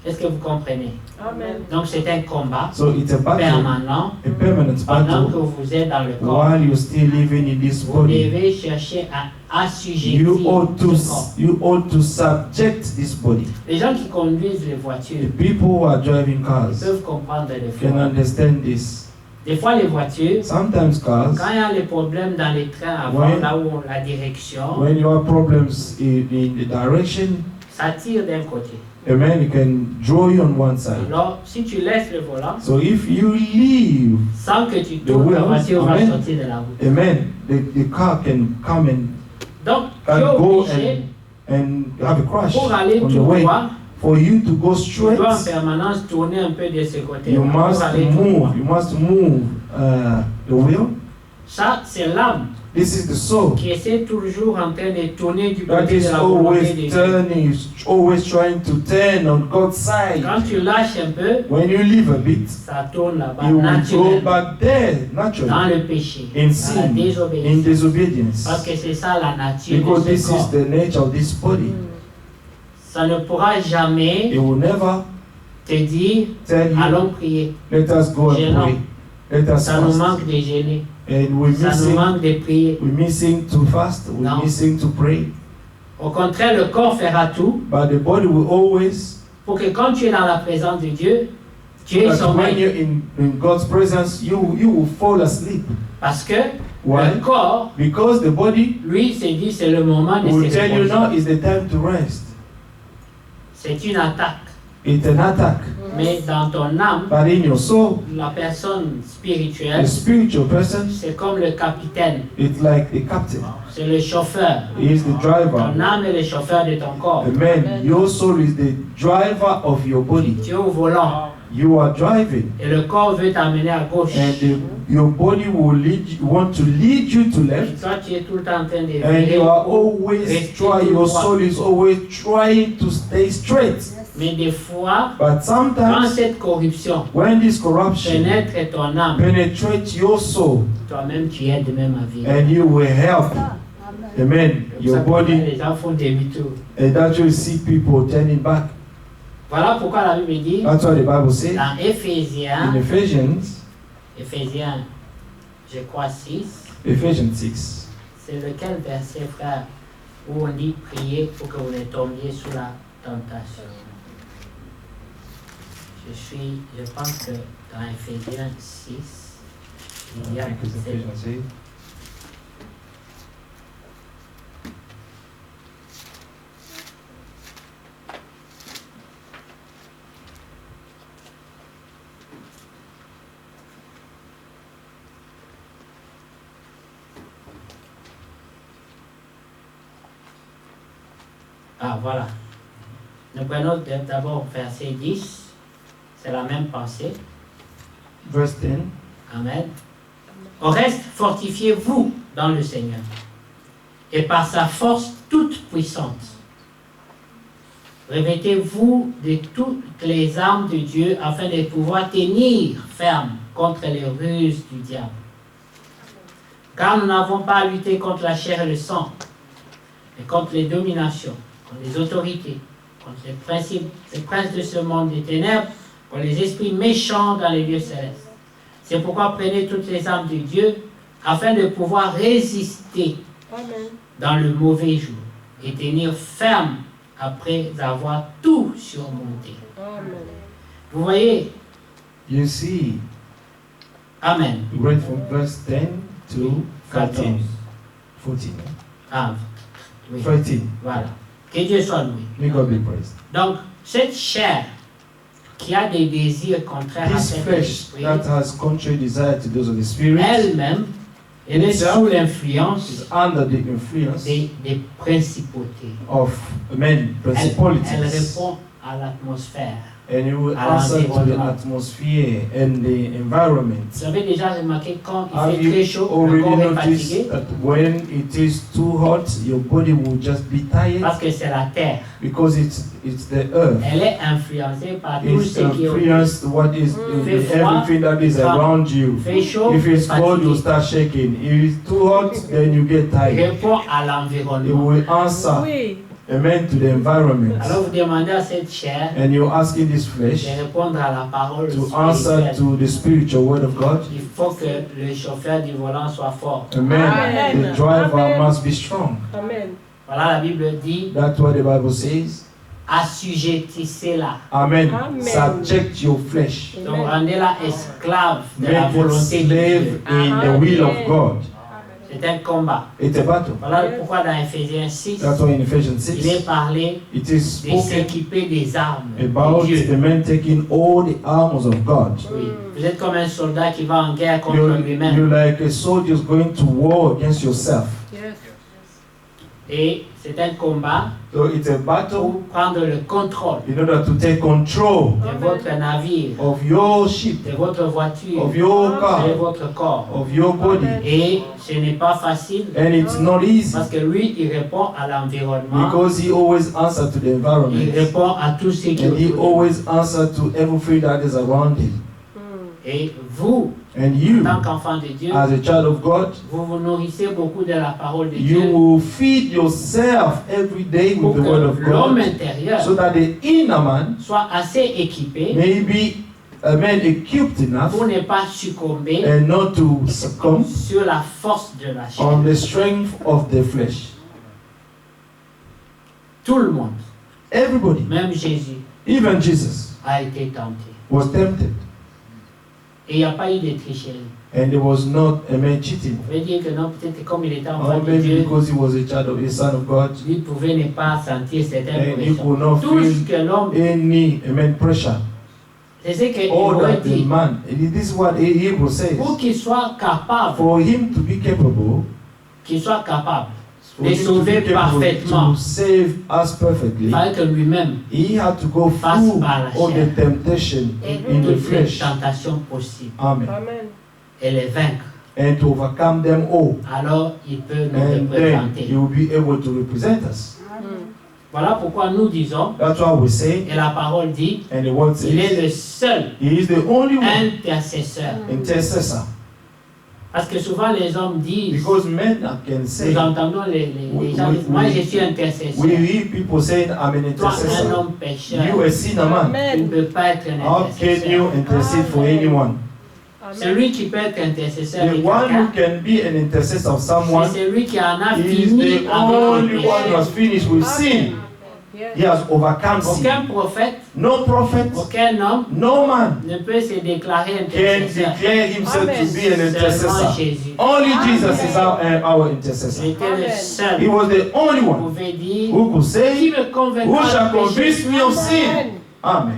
Est-ce que vous comprenez? Amen. Donc c'est un combat So it's a battle, permanent a permanent pendant que battle, vous êtes dans le corps. while you're still living in this Vous body. devez chercher à assujettir You ought to ce corps. you ought to subject this body. Les gens qui conduisent les voitures The people who are driving cars peuvent comprendre des can fois. understand this. Des fois les voitures, Sometimes cars, quand il y a les problèmes dans les trains avant, Ouais. là où la direction, when you have problems in the direction, ça tire d'un côté. a man can draw you on one side. Alors si tu laisses le volant, So if you leave, sans que tu The tournes, la wheels, voiture va amen. sortir de la route. a man, the car can come Donc tu es and go obligé, and have a crash pour aller on tout the way. droit, For you to go tu dois en straight, permanence tourner un peu de ce côté. you Pour must aller tout droit. move. You must move the wheel. Ça, c'est l'âme This is the soul. qui essaie toujours en train de tourner du That côté de is la volonté de always Dieu. turning, always trying to turn on God's side. Quand tu lâches un peu, When you leave a bit, ça tourne là-bas, you will go naturellement, back there dans naturally le péché, in dans la sin, in désobéissance. disobedience. Parce que c'est ça la nature Because de this ce is corps. the nature of this body. Ça ne pourra jamais It will never te dire, tell you, allons prier. let us go and Gênant. pray. Let us Ça nous fast. manque de gêner. And we're Ça nous missing, manque de prier. we're missing to fast, we're No. missing to pray. Au contraire, le corps fera tout But the body will always, pour que quand tu es dans la présence de Dieu, tu es that when sommeil. you're in God's presence, you will fall asleep. Parce que Why? le corps, Because the body lui, se dit c'est le moment de will se tell you reposer. now is the time to rest. C'est une attaque. It's an attack. Mais dans ton âme, But in your soul, la personne the spirituelle, spiritual person, c'est comme le capitaine, it's like the captain. c'est le chauffeur. He is the driver. Ton âme est le chauffeur de ton corps. Amen. Your soul is the driver of your body. Tu es au volant You are driving, et le corps veut t'amener à gauche. your body will want to lead you to Et left, toi, tu es tout le temps en train de and virer. you are always trying. Your soul is always trying to stay straight. Mais des fois, But quand sometimes, cette corruption when this corruption pénètre ton âme, penetrates your soul, toi-même tu aides même à vivre. and you will help. Amen. Your body, Les gens font demi-tour. and that you see people turning back. Voilà pourquoi la Bible dit That's what the Bible says dans Éphésiens, in Ephesians, je crois 6, Ephesians 6. c'est lequel verset, frère, où on dit prier pour que vous ne tombiez sous la tentation. Je pense que dans Éphésiens 6, il y a Because Ephesians 8. Ah, voilà. Nous prenons d'abord verset 10. C'est la même pensée. Verse 10. Amen. Au reste, fortifiez-vous dans le Seigneur et par sa force toute puissante. Revêtez-vous de toutes les armes de Dieu afin de pouvoir tenir ferme contre les ruses du diable. Car nous n'avons pas à lutter contre la chair et le sang, mais contre les dominations, contre les autorités, contre les principes, les princes de ce monde des ténèbres, contre les esprits méchants dans les lieux célestes. C'est pourquoi prenez toutes les armes de Dieu afin de pouvoir résister dans le mauvais jour et tenir ferme après avoir tout surmonté. Vous voyez? You see, Amen. we read from verse 10 to 14. 14. Ah, oui. 13. Voilà. Que Dieu soit loué. May God be praised. Donc, cette chair qui a des désirs contraires à This cet flesh esprit, that has contrary desire to those of the Spirit elle-même, elle est sous l'influence is under the influence des principautés. of men, Elle principalities. répond à l'atmosphère. And you will à answer to the l'environnement. atmosphere and the environment. Vous avez déjà remarqué quand il Have fait you très chaud, le already corps est noticed fatigué that when it is too hot, your body will just be tired parce que c'est la terre. because it's the earth. Elle est influencée par tout It's ce qui est autour. influenced what is Fait froid, everything that is tremble. around you. Fait chaud, If it's cold, you fatigué. start shaking. If it's too hot, then you get Il tired. répond à It l'environnement. will answer, amen, to the environment. Alors vous demandez à cette chair And you're asking this flesh de répondre à la parole to answer spirituelle. to the spiritual word of God. Il faut que le chauffeur du volant soit fort. Amen. Amen. The driver Amen. must be strong. Amen. Voilà, la Bible dit, That's what the Bible says. assujettissez-la. Amen. Amen. Subject your flesh. Donc rendez-la esclave de la Make it volonté de slave Dieu. in the will of God. C'est un combat. It's a battle. Voilà pourquoi dans Ephésiens 6, That's why in Ephesians il est 6, parlé it is de spoken s'équiper des armes about de Dieu. the men taking all the armors of God. Oui. Vous êtes comme un soldat qui va en guerre contre You're lui-même. like a soldier going to war against yourself. Yes. Et c'est un combat So it's a battle pour prendre le contrôle in order to take control de votre navire, of your ship, de votre voiture, of your de car, votre corps. of your body. Et ce n'est pas facile And it's not easy parce que lui, il répond à l'environnement, because he always answers to the il environment. répond à tout ce qui est And he autour de lui. always answers to everything that is around him. Et vous, And en you, tant qu'enfant de Dieu, as a child of God, vous vous nourrissez beaucoup de la parole de you Dieu will feed yourself every day pour with the word of que l'homme God intérieur so that the inner man soit assez équipé may be a man equipped enough pour ne pas succomber and not to succumb sur la force de la chair. on the strength of the flesh. Tout le monde, Everybody, même Jésus, even Jesus, a été tenté. was tempted. Et il n'y a pas eu de tricherie. And there was not a man cheating. Vous pouvez dire que non, peut-être comme il était Or enfant de maybe Dieu, because he was a child of the Son of God, lui pouvait ne pas sentir certaines and he pressions. could not Tout ce feel que l'homme, any pressure. c'est ce que All Hébreu that the dit. man, and this is what Hebrew says. Pour qu'il soit capable, For him to be capable, qu'il soit capable for de him to sauver be capable parfaitement, to save us il perfectly, fallait que lui-même he had to go passe through par la all chair the temptation et in the toutes les flesh. tentations possibles Amen. Amen. et les vaincre. And to overcome them all. Alors il peut nous And then représenter. he will be able to represent us. Voilà pourquoi nous disons, That's why we say, et la parole dit, and the word il est says, le seul he is the only one intercesseur. intercessor. Parce que souvent les hommes disent, Because men can say, nous entendons les gens dire, moi je suis intercesseur. we hear people saying, I'm an Toi, un intercessor. homme pécheur, You a sinner man. tu ne Amen. peux pas être un How can you intercesseur. intercede for anyone? Celui qui peut être intercesseur The de one who quelqu'un, can be an intercessor of someone c'est celui qui en a is fini the avec only le one who péché. has finished with sin. He has overcome sin. Aucun prophète, No prophet, aucun homme no man ne peut se déclarer can intercesseur. declare himself to be an Seulement intercessor. Jésus. Only Jesus is our Il intercessor. était le He seul was the only qui one pouvait dire, who could qui say, me who convaincra shall du péché. convince me of sin? Amen.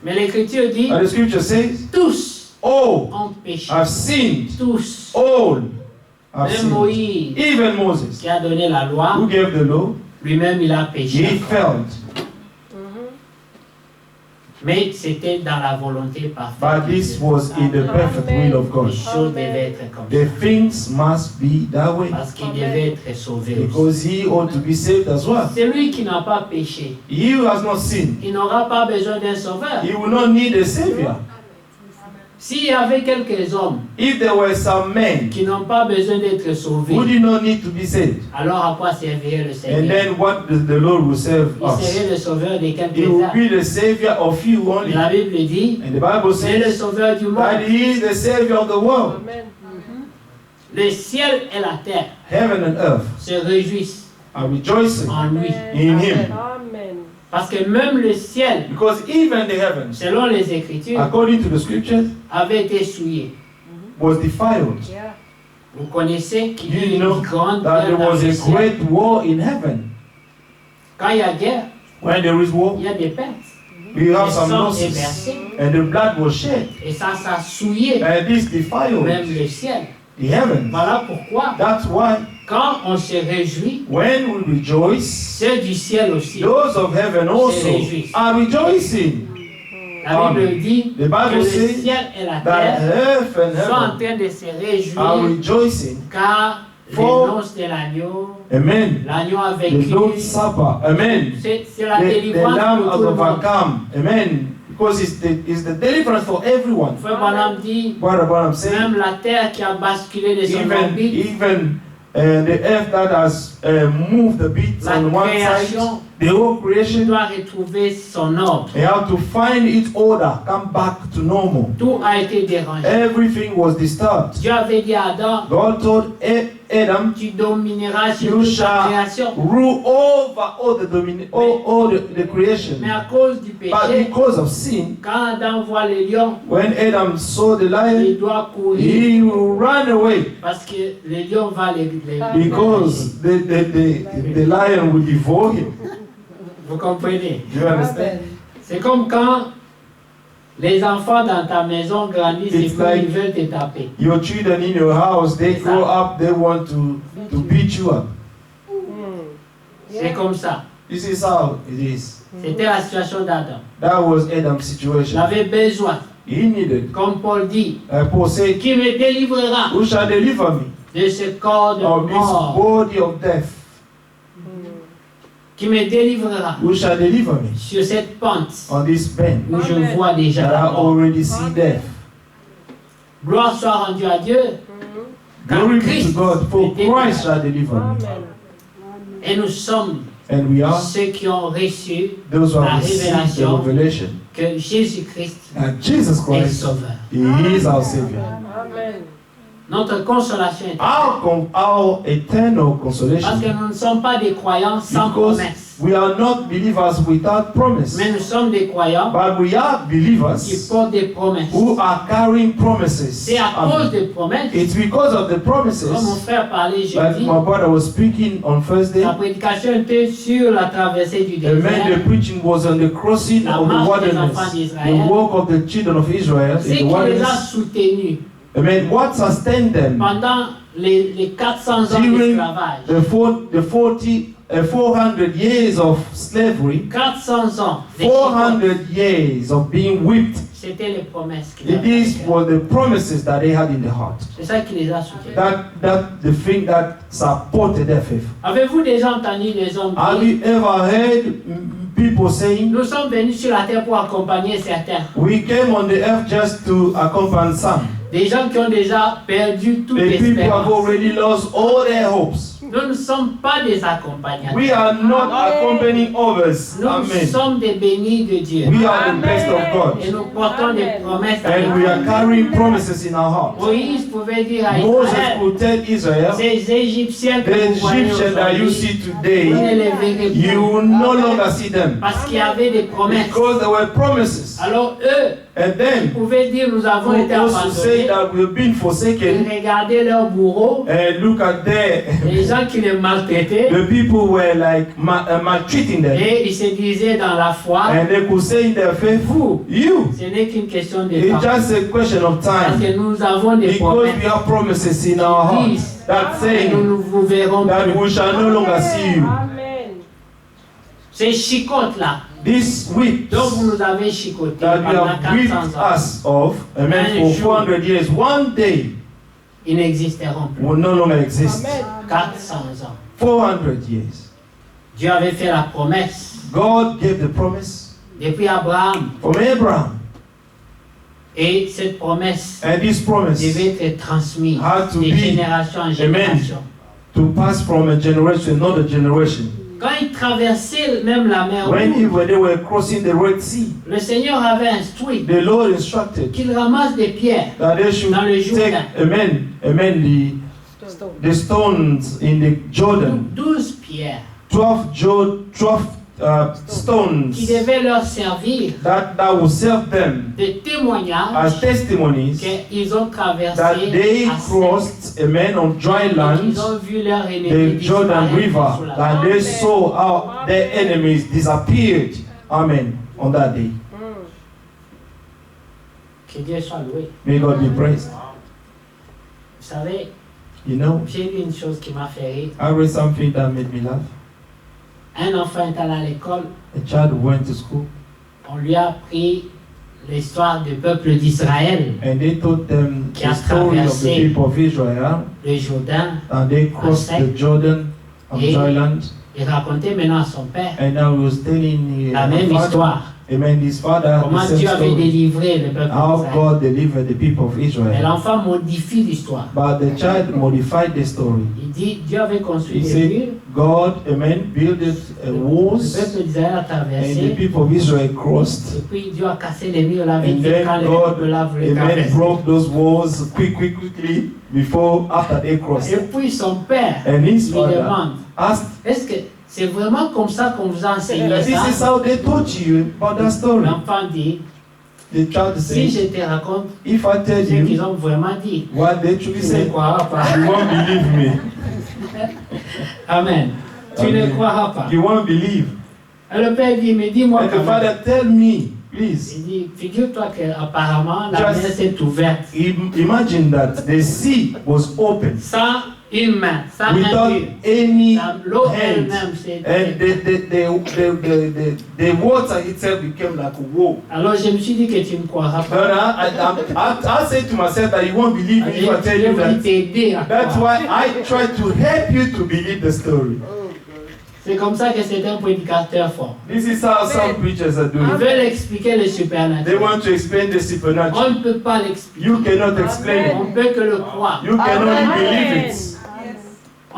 Mais l'Écriture dit, And the scripture says, tous all ont péché. have sinned. Tous. All have Même sinned. Moïse, Even Moses, qui a donné la loi, who gave the law, lui-même il a he péché. failed. Mais c'était dans la volonté parfaite. But de this Dieu. was in the perfect will of Les God. choses devaient être comme The ça. things must be that way. Parce qu'il devait être sauvé aussi. Because he ought to be saved as well. Celui qui n'a pas péché, He who has not sinned, il n'aura pas besoin d'un sauveur. he will not need a savior. S'il y avait quelques hommes If there were some men qui n'ont pas besoin d'être who sauvés, did not need to be saved, alors à quoi servirait le and Seigneur? then what does the Lord will serve Il us? serait le sauveur de He will quelques-uns. be the savior of few only. La Bible dit, And the Bible c'est le says sauveur du that monde. he is the savior of the world. Le ciel et la terre Heaven and earth se réjouissent are rejoicing en lui. in him. Amen. Parce que même le ciel, Because even the heavens, selon les Écritures, according to the scriptures, avait été souillé. was defiled. Yeah. Vous connaissez qu'il y a You know une grande that guerre there dans was le a ciel. great war in heaven. Quand il y a guerre, When there is war, il y a des pertes. we have Le some sang est losses. versé. And the blood was shed. Et ça a souillé And this defiled même le ciel. the heavens. Voilà pourquoi, That's why quand on se réjouit, when we rejoice, ceux du ciel aussi. those of heaven also réjouissent. are rejoicing. La Bible dit The Bible que le says ciel et la That terre earth and sont en heaven train de se are réjouir rejoicing. car For- les noces de l'agneau, Amen. l'agneau a The vaincu. Lord's Supper. Amen. C'est la The délivrance Lamb pour has tout le monde. overcome. Amen. Because it's the deliverance for everyone. Frère Branham dit, What I'm saying? même la terre qui a basculé de son Even orbite, the earth that has moved the beats la on one side, création the whole creation, doit retrouver son ordre. they have to find its order, come back to normal. Tout a été dérangé. Everything was disturbed. Dieu avait dit à Adam, God told Adam, tu domineras sur you toute la shall création. rule over all the creation. Mais à cause du But péché, because of sin, quand Adam voit le lion, when Adam saw the lion, il doit courir he ran away parce que le lion va les because the lion will devour him. Vous comprenez? Do you understand? C'est comme quand les enfants dans ta maison grandissent et It's puis like- ils veulent te taper. Your children in your house, they grow up, they want to beat you up. C'est comme ça. This is how it is. C'était la situation d'Adam. That was Adam's situation. J'avais besoin, He needed, comme Paul dit, Paul said, qui me délivrera who shall deliver me de ce corps de of this mort, body of death? qui me délivrera Who shall deliver me sur cette pente on this bed où je vois déjà that la I mort. already see death? Gloire soit rendue à Dieu. Glory be to Christ God, for me délivrera. Christ shall deliver me. Et nous sommes And we are ceux qui ont reçu those who la have received the révélation revelation que Jésus-Christ that Jesus est Christ, sauveur. He is our Savior. Notre consolation est Our eternal parce que consolation, nous ne sommes pas des croyants sans Because- promesse. We are not believers without promise. mais nous sommes des croyants But we are qui believers portent des promesses. who are carrying promises. C'est à cause des promesses, It's because of the comme mon promises. frère parlait Like jeudi, my brother was speaking on Thursday. la prédication était sur la traversée du Amen. The désert. preaching was on the crossing La of the marche des wilderness, enfants the d'Israël. walk of the children of Israel Ce in qui the les a wilderness. soutenus Amen. What sustained them pendant les 400 ans during d'esclavage. the 400 years of slavery, 400 ans de 400 years of being whipped? c'était les promesses qu'ils These avaient. were the promises that they had in their heart. C'est ça qui les a soutenus. That the thing that supported their faith. Avez-vous déjà entendu des hommes Have dire, you ever heard people saying, nous sommes venus sur la terre pour accompagner certains? we came on the earth just to accompany some? Des gens qui ont déjà perdu toute The people have espérance. already lost all their hopes. Nous ne sommes pas des accompagnateurs. We are not accompanying others. Nous Amen. sommes des bénis de Dieu. We are the best of Et God. nous portons des promesses à And we are l'Éternel. carrying promises in our heart. Moïse pouvait dire à Moses Israël, will tell Israel, ces Égyptiens que the vous voyez Egyptians that you aujourd'hui, see vous ne today, les verrez you plus. will no longer see them. Parce qu'il y avait des promesses. Because there were promises. Alors eux And then, pouvaient dire, nous avons été who also say abandonnés. that we've been Ils forsaken. regardaient leurs bourreaux, And look at there. les gens qui les maltraitaient, The people were like maltreating them. et ils se disaient dans la foi, And they could say in their faith, vous, you. ce n'est qu'une question de It's temps. just a question of Parce time. que nous avons des Because promesses we have promises in our hearts that et nous say ne vous verrons that plus. we shall no longer see you. Ces chicotes-là, This whip dont vous nous avez chicotés that you pendant have whipped 400 ans, us of, amen, for 400 years, one day ils n'existeront plus. will no longer exist. 400 ans. 400 years. Dieu avait fait la promesse God gave the promise depuis Abraham. from Abraham. Et cette promesse And this promise devait être transmise had to de be, génération en génération. to pass from a generation to another generation. Quand ils traversaient même la mer When Rouge, they were crossing the Red Sea, le Seigneur avait instruit the Lord instructed qu'ils ramassent des pierres that they should dans le take, Jourdain. the stones in the Jordan, 12 pierres 12 stones qui devaient leur servir that will serve them de témoignage as testimonies qu'ils ont traversé that they à sec. crossed, amen, on dry Et land, qu'ils ont vu leur ennemi the Jordan disparaître River, sous la that they saw how their enemies disappeared, amen, on that day. Que Dieu soit loué. May God be praised. Vous savez, You know, j'ai lu une chose qui m'a fait rire. I read something that made me laugh. Un enfant est allé à l'école, A child went to school on lui a appris l'histoire du peuple d'Israël, and they told them Qui a the story of the traversé people of Israel, le Jourdain. and they crossed sec. the Jordan on Et dry land. il racontait maintenant à son père And now he was telling la même father, histoire. amen, his father, Comment the same Dieu avait story, délivré le peuple how d'Israël. God delivered the people of Mais Israel. l'enfant modifie l'histoire. But the child modified the story. Il dit, Dieu avait construit He des said, murs, God, amen, built le walls, peuple d'Israël a and the traversé, people of Israel crossed. et puis Dieu a cassé les murs, la And vite then quand le God, peuple là voulait amen, traverser. broke those walls quickly after they crossed. Et puis son père And his lui father demande, asked, est-ce que c'est vraiment comme ça qu'on vous a enseigné this is ça? how they taught you about that story. L'enfant dit, The child si said, je te raconte if I tell ce qu'ils you ont vraiment dit, what they truly tu ne said, croiras pas. you won't believe me. Amen. Tu ne Amen. croiras pas. You won't believe. Et le père dit, mais dis-moi And the quand même. father, tell me, please. Il dit, figure-toi qu'apparemment la Just- mer s'est ouverte. Imagine that the sea was open Sans une main, sans un without mur. any L'eau hand. elle-même s'est And the water itself became like a wall. Alors je me suis dit que tu ne croiras But pas. I said to myself that you won't believe me if I tell Je you voulais that. t'aider à That's croire. why I try to help you to believe the story. C'est comme ça que c'est un prédicateur fort. This is how some preachers are Ils doing. veulent expliquer le They supernaturel. want to explain the supernatural. On ne peut pas l'expliquer. You cannot explain On it. ne peut que le croire. You can only believe it.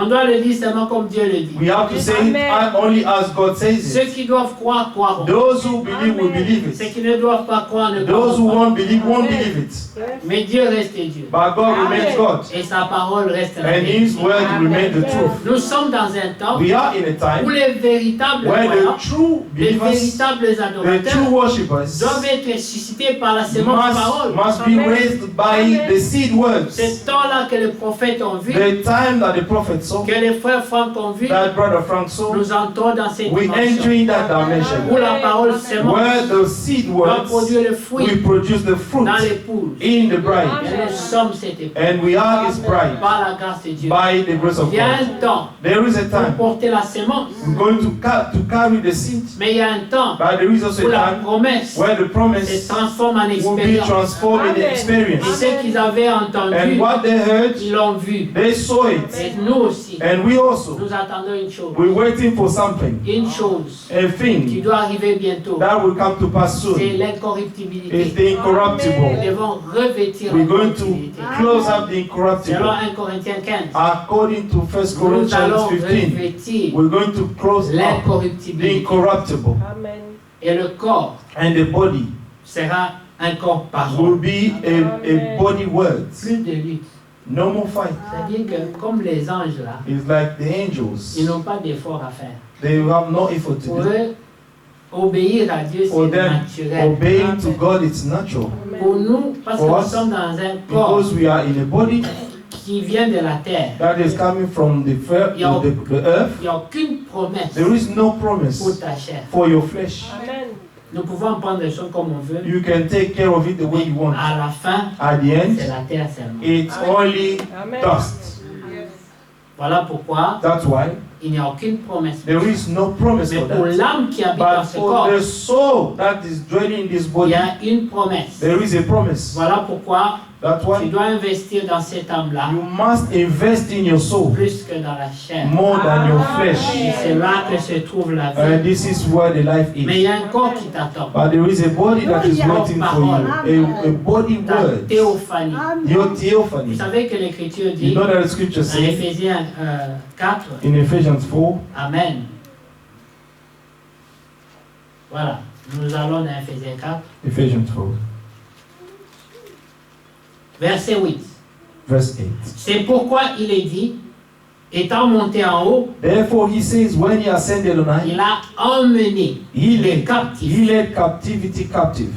On doit le dire seulement comme Dieu le dit. We have to say it only as God says Ceux it. qui doivent croire, croiront. Those who believe will believe Ceux it. qui ne doivent pas croire ne Those who croiront won't believe it. pas. Mais Dieu reste Dieu. But God remains God. Et sa parole reste la And vérité. His word remains the truth. Nous sommes dans un temps We are in a où time les véritables where croyants, the true les believers, véritables the adorateurs true worshippers doivent être suscités par la sémence parole. must be raised by the seed words. C'est temps-là que les prophètes ont vu, The time that the prophet saw, que les frères Franck ont vu, that brother Frank saw, nous entrons dans cette we enter dimension in that où dimension la parole sémence where the seed doit words produire le fruit will produce the fruit dans l'épouse. in the bride. Et nous sommes cette épouse And we are His bride par la grâce de Dieu. by the grace of Il y a God. un temps There is a pour time porter la sémence, we're going to carry the seed, mais il y a un temps but there is also où a la time promesse where the se promise transforme en will be expérience. transformed in Et experience. ce qu'ils avaient And entendu, what they heard, ils l'ont vu. they saw Et it. nous aussi, And we also, nous attendons une chose. we're waiting for something, Une chose a qui thing doit arriver bientôt. that will come to pass C'est soon. It's l'incorruptibilité. the Nous incorruptible. devons revêtir We're going l'incorruptibilité. to close up the Selon incorruptible. 1 Corinthiens 15, According to 1 nous allons Corinthians 15, revêtir we're going to close up the l'incorruptibilité. incorruptible. Et le corps And the body sera un corps will parole. be a body words. Plus de lutte. No more fight. C'est-à-dire que comme les anges là, It's like the ils angels. n'ont pas d'effort à faire. They have no effort to Pour do. eux, obéir à Dieu, For c'est them, naturel. obeying to God, it's natural. Pour nous, parce que For nous us, sommes dans un corps Because we are in a body qui vient de la terre, that is coming from the earth, Yeah. the earth. il n'y a aucune promesse There is no pour promise ta chair. for your flesh. Nous pouvons prendre les choses comme on veut. You can take care of it the way you want. À la fin, At the c'est end, la terre seulement. it's only dust. Voilà pourquoi That's why il n'y a aucune promesse. there is no promise Mais for pour that. l'âme qui habite dans But ce for corps, the soul that is dwelling in this il body, y a une promesse. there is a promise. Voilà pourquoi That's tu why dois investir dans cette âme-là you must invest in your soul plus que dans la chair. more than your Et flesh. c'est là que se trouve la And vie. this is where the life Mais il is. y a un corps qui t'attend. But there is a body that is waiting for you. A body Ta word. théophanie. Your Vous theophany. savez que l'Écriture You dit know that the scripture en says Éphésiens 4, in Ephesians 4. Amen. Voilà, nous allons dans Éphésiens 4, Ephesians 4, verset 8. verse 8. C'est pourquoi il est dit, étant monté en haut, Therefore he says, when he ascended on high, il a emmené he les led, captifs. he led captivity captive.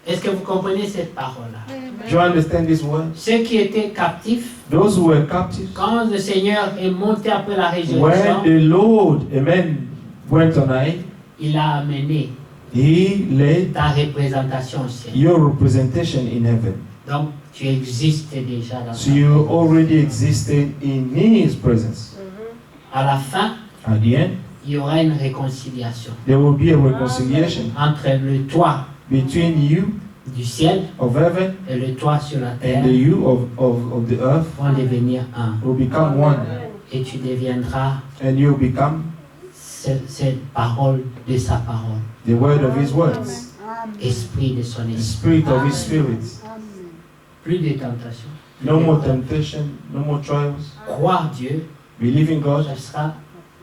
Est-ce que vous comprenez cette parole-là? Do you understand this word? Ceux qui étaient captifs, Those who were captive, quand le Seigneur est monté après la when résurrection, the Lord, amen, went on high, il a amené he led ta représentation au ciel. your representation in heaven. Donc, tu existes déjà dans So ta you already existed in his presence. À la fin, At the end, il y aura une réconciliation there will be a reconciliation entre le toit between you du ciel of heaven et le toit sur la terre and the you of the earth vont devenir un. will become one. Et tu deviendras And you become cette parole de sa parole, the word of his words, esprit de son the esprit. spirit of his spirit. Plus de tentation. No more temptation, no more trials. Croire Dieu, Believe in God ce sera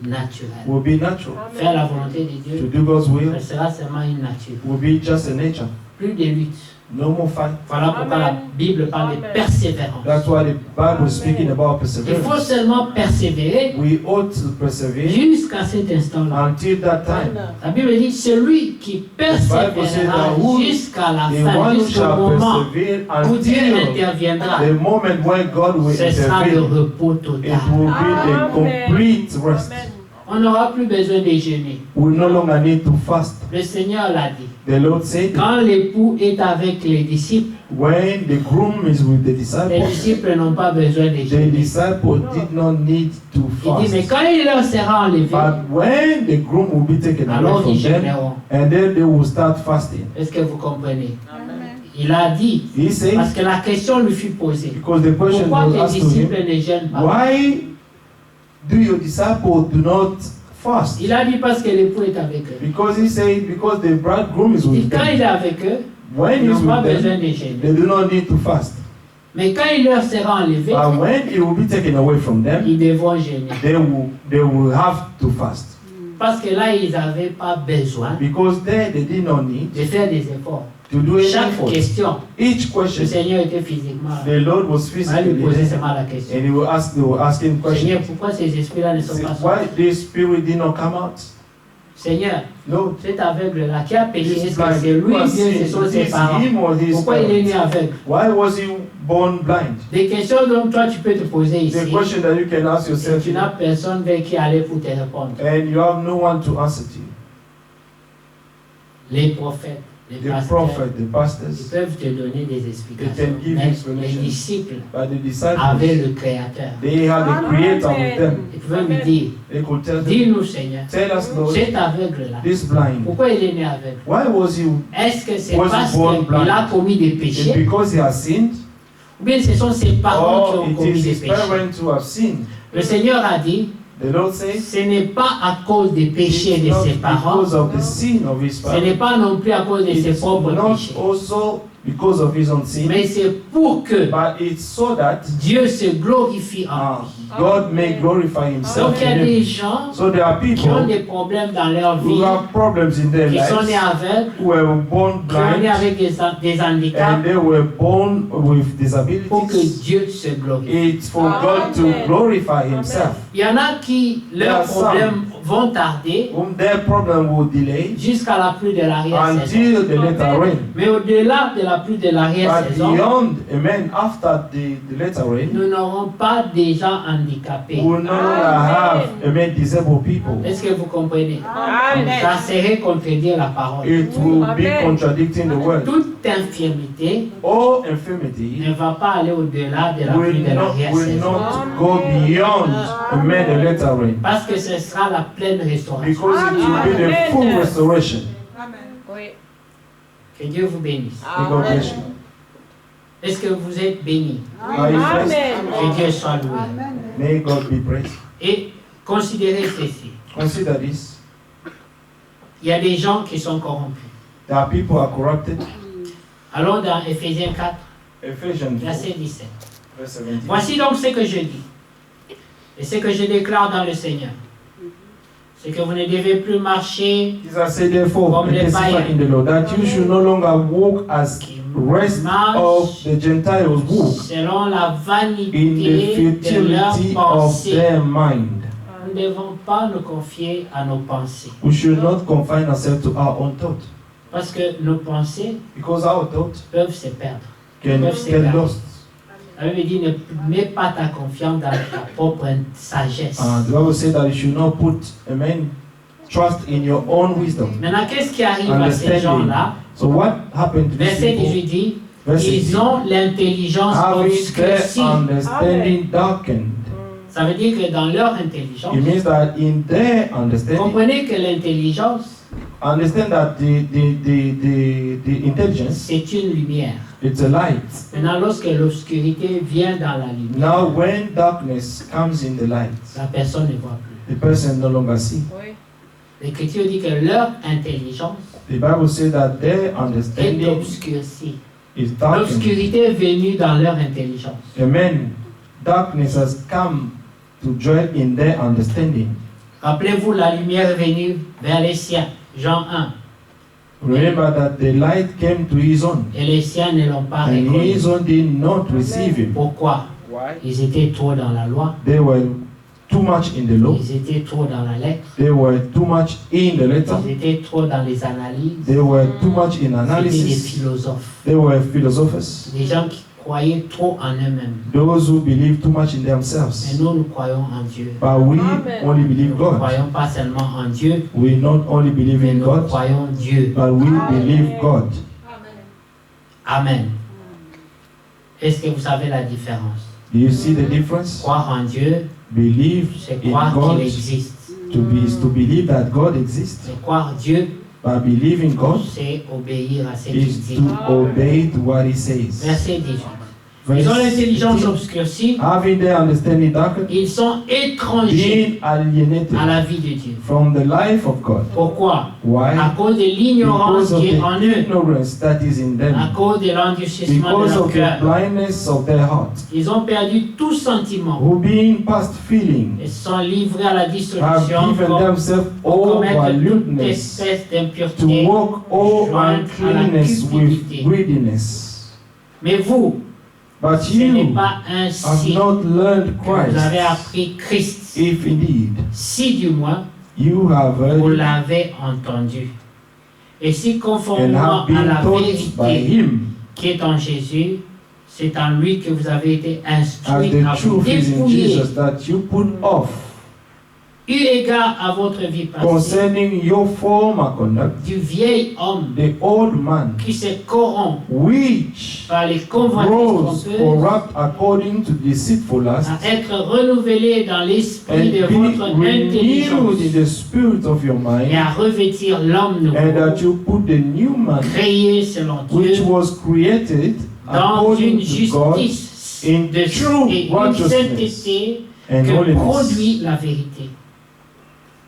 naturel. will be natural. Faire la volonté de To Dieu, do God's will ce sera seulement une nature. will be just a nature. Plus de lutte. No more fight. Voilà pourquoi la Bible parle de persévérance. That's why the Bible is speaking about Il faut perseverance. seulement persévérer We ought to persevere jusqu'à cet instant-là. until that time. La Bible dit celui qui persévérera jusqu'à la The fin, one who jusqu'au shall moment persevere où Dieu until interviendra, the moment when God will ce sera le intervene, repos it total. will be the complete rest. On n'aura plus besoin de jeûner. We no longer need to fast. Le Seigneur l'a dit. The Lord said, Quand l'époux est avec les disciples, when the groom is with the les disciples, disciples n'ont pas besoin de the jeûner. disciples did not need to Il dit, mais fast. quand il leur sera enlevé, But when the groom will be taken away alors from ils them, jeûneront. and then they will start fasting. Est-ce que vous comprenez? Il a dit, He says, parce que la question lui fut posée. because the question Pourquoi was tes asked to disciples him, ne jeûnent pas? why do your disciples do not fast? Il a dit parce que l'époux est avec eux. Because he said, because the bridegroom is Il dit, with quand il them. est avec eux, When ils he's n'ont pas with besoin them, de jeûner. they do not need to fast. Mais quand il leur sera enlevé, But when it will be taken away from them, ils devront jeûner. they will have to fast. Parce que là, ils n'avaient pas besoin Because there they did not need de faire des efforts. to do any Chaque effort. question, Each le question, Seigneur était physiquement là. the Lord was On va lui physically poser there, seulement la question. and they were asking Seigneur, questions. pourquoi ces esprits-là ne sont Say, pas why sortis? this spirit did not come out? Seigneur, Lord, cet aveugle-là qui a péché, this est-ce que blind, c'est lui who has ou bien ce sinned? sont ses Is parents? him or his Pourquoi il est né parents? aveugle? Why was he born blind? Des questions dont toi tu peux te poser The ici. question that you can ask Et yourself, tu n'as personne vers qui aller pour te répondre. and you have no one to answer to you. Les prophètes, les The pasteurs, prophet, the ils pastors, peuvent te donner des explications. They can give Mais explanations. les disciples but the avaient disciples, le Créateur. they had the Creator with them. Ils pouvaient lui dire, They could tell them, dis-nous Seigneur, tell us, Lord, cet aveugle-là, this blind, pourquoi il est né aveugle? why was he? Est-ce que c'est Was parce born blind? qu'il a commis des Is péchés? it because he has sinned, Ou bien ce sont ses parents qui or ont it commis is des his péchés? parents who have sinned? Le Seigneur a dit, The Lord says, ce n'est pas à cause des péchés it's de not ses parents, because of the sin of his ce parents. n'est pas non plus à cause de ses It's propres not péchés, also because of his own sin, mais c'est pour que but it's so that Dieu se glorifie en lui. God may glorify himself Donc il y a in des him. gens So there are qui ont people des problèmes dans leur vie, who have problems in their qui sont nés lives, aveugles, who were born qui sont nés blind, avec des handicaps, and they were born with pour que disabilities. Dieu se glorifie. It's for God to glorify himself. Il y en a qui, There leurs are some problèmes vont tarder whom their problem will delay jusqu'à la pluie de l'arrière-saison. until the later rain. Mais au-delà de la pluie de But l'arrière-saison, beyond, amen, after the later rain, nous n'aurons pas des gens handicapés. we will no longer have, amen, disabled people. Est-ce que vous comprenez? Amen. Ça serait contredire la parole. It will be Amen. contradicting the word. Toute infirmité All infirmity ne va pas aller au-delà de la pluie will de not l'arrière-saison. go beyond, amen, the later rain. Parce que ce sera la pleine restauration. Because it will be the full restoration. Oui. Que Dieu vous bénisse. May God bless you. Est-ce que vous êtes bénis? Are you blessed? Que Dieu soit loué. May God be praised. Et considérez ceci. Consider this. Il y a des gens qui sont corrompus. There are people who are corrupted. Allons dans Éphésiens 4, Ephesians 4, verset 17. verse 17. Voici donc ce que je dis, et ce que je déclare dans le Seigneur. C'est que vous ne devez plus marcher Jesus said, therefore, Comme and les testify païens. in the Lord that you should no longer walk as rest of the Gentiles walk selon la in the vanité de leurs futility of pensées. their mind. Nous ne devons pas nous confier à nos pensées, We should not confine ourselves to our own thought, parce que nos pensées because our thought peuvent se perdre. can get lost. La Bible dit ne mets pas ta confiance dans ta propre sagesse. The Bible says that you should not put, amen, trust in your own wisdom. Maintenant, qu'est-ce qui arrive à ces Understanding. gens-là? So what happened to these Verset people? 18 dit, Verse ils 18, ont l'intelligence having their obscurcie. understanding darkened. Ça veut dire que dans leur intelligence, It means that in their understanding, comprenez que l'intelligence, understand that the intelligence, c'est une lumière. it's a light. Maintenant, lorsque l'obscurité vient dans la lumière, Now when darkness comes in the light, la personne ne voit plus. the person no longer see. Oui. L'Écriture dit que leur intelligence The Bible says that their est understanding obscurcie. is darkened. L'obscurité est venue dans leur intelligence. Amen. Darkness has come to dwell in their understanding. Rappelez-vous, la lumière est venue vers les siens. Jean 1. Remember that the light came to his own, Et les siens ne l'ont pas and reconnu. his own did not receive him. Pourquoi? Why? Ils étaient trop dans la loi. They were too much in the law. Ils étaient trop dans la lettre. They were too much in the letter. Ils étaient trop dans les analyses. They were too much in C'était des analysis. philosophes. They were philosophers. Des gens qui croyaient trop en eux-mêmes. Those who believe too much in Mais themselves. nous, nous croyons en Dieu. But we Amen. only Nous believe ne God. croyons pas seulement en Dieu, We not only believe mais in nous God, croyons Dieu. but we believe God. Amen. Est-ce que vous savez la différence? Do you see the difference? Croire en Dieu, Believe c'est in croire God qu'il existe. is to believe that God exists. C'est croire Dieu, But believing God c'est obéir à ce qu'il is dit. to obey to what He says. Verset 18. Ils ont verse l'intelligence 18, obscurcie. having their understanding darkened, Ils sont étrangers being alienated à la vie de Dieu. from the life of God. Pourquoi? Why? À cause de l'ignorance Because of qui est the en eux. ignorance that is in À them. cause de l'endurcissement de Because leur of the cœur. blindness of their heart. Ils ont perdu tout sentiment. Who being past feeling Ils sont livrés à la have dissolution given pour themselves commettre over toute lewdness espèce to d'impureté. walk all jointe à la uncleanness with cupidité. greediness. Mais vous, But ce n'est you pas have ainsi not learned que vous avez Christ, appris Christ. if indeed Si du moins you have vous heard l'avez entendu. Et si and conformément have been à la taught by vérité him, qui est en Jésus, c'est en lui que vous avez été as instruits the à vous truth is in dépouiller, Jesus, that you put off eu égard à votre vie passée, concerning your former conduct, du vieil homme the old man, qui se corrompt which par les convoitises grows trompeuses, corrupt according to deceitful lust, à être renouvelé dans l'esprit and de be votre renewed intelligence in the spirit of your et mind, à revêtir l'homme and nouveau, that you put the new man, créé selon which Dieu, was created dans according une to God justice in de true et une righteousness sainteté and que holiness. produit la vérité.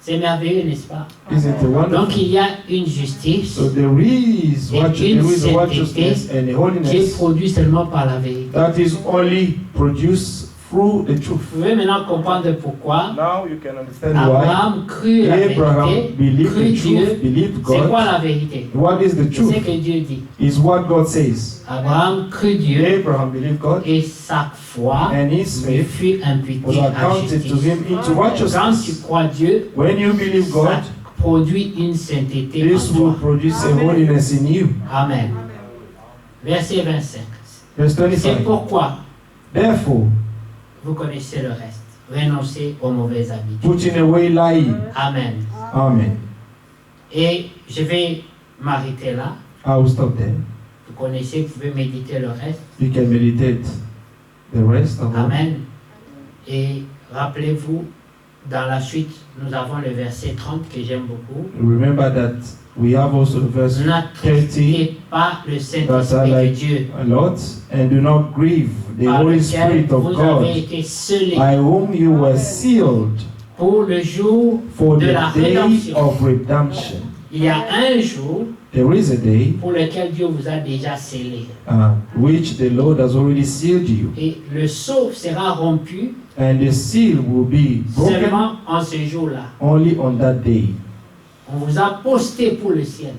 C'est merveilleux, n'est-ce pas? Isn't it Donc wonderful? il y a une justice So there is righteousness and a qui est holiness produite seulement par la vérité. that is only produced through the truth. Vous pouvez maintenant comprendre pourquoi Now you can understand why Abraham crut la Abraham vérité, believed crut the Dieu. truth, believed C'est quoi God. la vérité? What is the C'est ce truth? que Dieu dit. Is what God says. Abraham crut Dieu Abraham believed God, et sa foi and his lui faith fut was imputée à accounted to justice. him into Quand tu righteousness. crois Dieu, When you believe ça God, produit une sainteté this en will toi. produce a holiness in you. Amen. Verset 25. Verse C'est 25. pourquoi Therefore, vous connaissez le reste. Renoncez aux mauvaises habitudes. putting away lying. Amen. Amen. Et je vais m'arrêter là. I will stop there. Vous connaissez, vous pouvez méditer le reste. You can meditate the rest of it. Amen. Et rappelez-vous, dans la suite, nous avons le verset 30 que j'aime beaucoup. Remember that we have also the verse 30 N'attristez pas le that Saint-Esprit I de like Dieu, a lot, and do not grieve the par Holy lequel Spirit of vous avez God, été scellés by whom you were sealed pour le jour for de the la day rédemption. of redemption. Il y a un jour There is a day pour lequel Dieu vous a déjà scellé. which the Lord has already sealed you, Et le sceau sera rompu and the seal will be broken seulement en ce jour-là. only on that day. On vous a posté pour le ciel.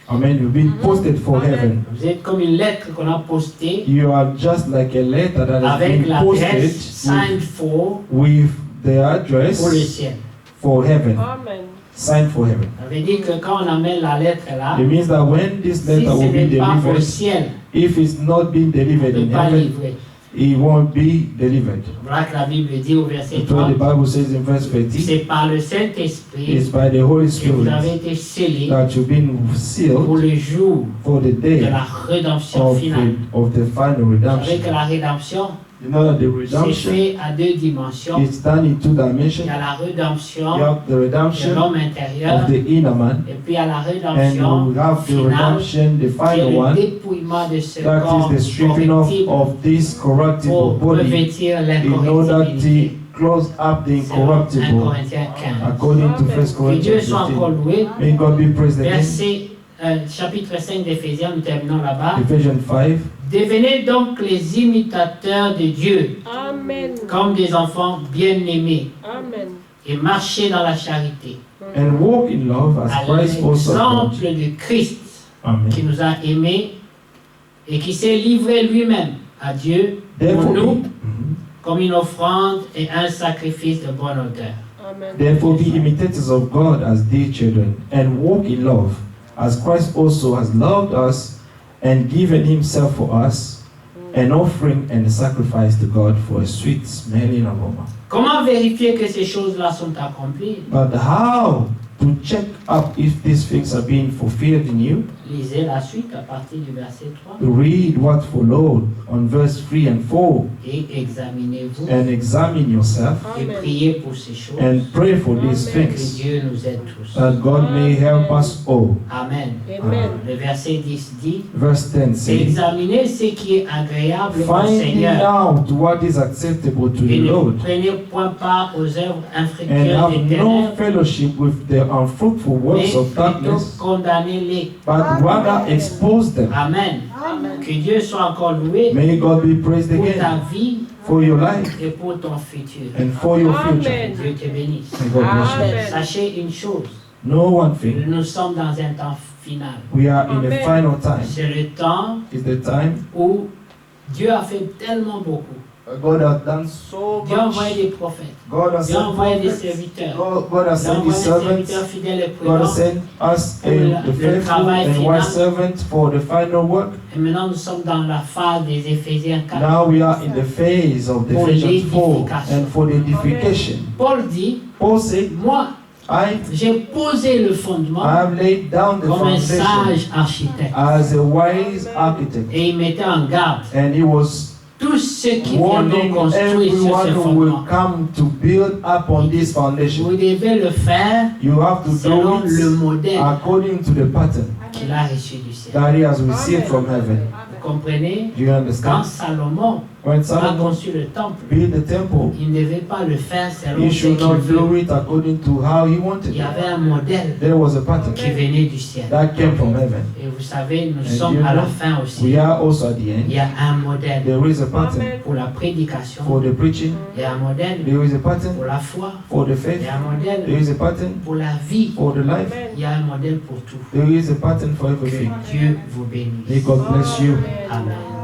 Amen. You've been posted for heaven. Vous êtes comme une lettre qu'on a postée You are just like a letter that has avec been posted l'adresse signed for with the pour le address ciel. for heaven, Amen. signed for heaven. Ça veut dire que quand on amène la lettre là, It means that when this si letter ce will be n'est pas au delivered, ciel, if it's not being on delivered ne in peut pas heaven, livrer. it won't be delivered. Voilà que la Bible dit au verset That's what the 30. Bible says in verse 30. C'est par le Saint-Esprit It's by the Holy que vous avez Spirit été scellés that you've been pour sealed le jour for the de day la rédemption finale. of the final Vous savez redemption. que la rédemption, You know that the c'est redemption fait à deux dimensions. is done in two Il dimensions. y a la rédemption You have the de redemption l'homme intérieur of the inner man, et puis il y a la and rédemption you have the finale redemption, the qui est final le one. dépouillement de ce That corps is the stripping off corruptible of this corruptible pour body revêtir in order l'incorruptibilité. to close up the C'est 1 incorruptible Corinthiens 15. according to 1 Que Dieu Corinthians soit encore 15. loué. May God be praised again. Verset, chapitre 5 d'Éphésiens, nous terminons là-bas. Ephesians 5. Devenez donc les imitateurs de Dieu, Amen. comme des enfants bien-aimés, Amen. et marchez dans la charité, And walk in love as à Christ also taught. l'exemple de Christ, Amen. qui nous a aimés et qui s'est livré lui-même à Dieu pour Therefore, nous be, comme une offrande et un sacrifice de bonne odeur. Amen. therefore be imitators of God as dear children, and walk in love, as Christ also has loved us and given himself for us, an offering and a sacrifice to God for a sweet smelling aroma. Comment vérifier que ces choses-là sont accomplies? But how to check up if these things are being fulfilled in you. Lisez la suite à partir du verset 3 Read what followed on verse 3 and 4 et examinez-vous and examine yourself et priez pour ces choses. and pray for these Que things, Dieu nous aide tous. that God may help us all. Amen. Amen. Le verset 10 dit, Verse 10 says, examinez ce qui est agréable au finding Seigneur out what is acceptable to et the ne Lord, prenez point part aux œuvres and infructueuses have des no ténèbres, fellowship with the unfruitful mais works of plutôt darkness, condamnez-les. but rather expose them. Amen. Que Dieu soit encore loué May God be praised pour ta again vie for your life et pour ton futur. and for your Amen. future. Dieu te bénisse. May God bless you. Amen. Sachez une chose, Know one thing, nous sommes dans un temps final. we are in the Amen. final time. C'est le temps It's the time où Dieu a fait tellement beaucoup. God has done so Dieu a envoyé much. des prophètes. God has Dieu a sent envoyé des prophets. serviteurs. God has Dieu a sent envoyé His des serviteurs servants. fidèles et God has prudents. sent us Pour the le faithful travail and final. wise servants for the final work. Et maintenant, nous sommes dans la phase des Éphésiens 4. Now we are in the phase of the Pour Ephesians 4 l'édification. and for the edification. Paul dit, Paul said, moi, I j'ai posé le fondement have laid down the comme un foundation sage architecte. as a wise architect. Et il mettait en garde And he was tous ceux qui viendront warning construire sur everyone ce who will fondement. come to build up on this Vous foundation. devez le faire You have to selon do le it modèle according to the pattern qu'il a reçu du ciel. that he has received from heaven. Vous comprenez? Do you Quand understand? Salomon When a Solomon construit le temple, built the temple, il ne devait pas le faire selon he ce should qu'il not veut. do it according to how he wanted Il y it. avait un modèle There was a pattern qui venait du ciel. that came from heaven. Et vous savez, nous And sommes you à la know, fin aussi. We are also at the Il end. y a un modèle There is a pattern pour la prédication. for the preaching. Il y a un modèle There is a pattern pour la foi. for the Il faith. y a un There modèle is a pattern pour la vie. for the life. Il y a un modèle pour tout. There is a pattern for Que everything. Dieu vous May bénisse. God bless you. Amen.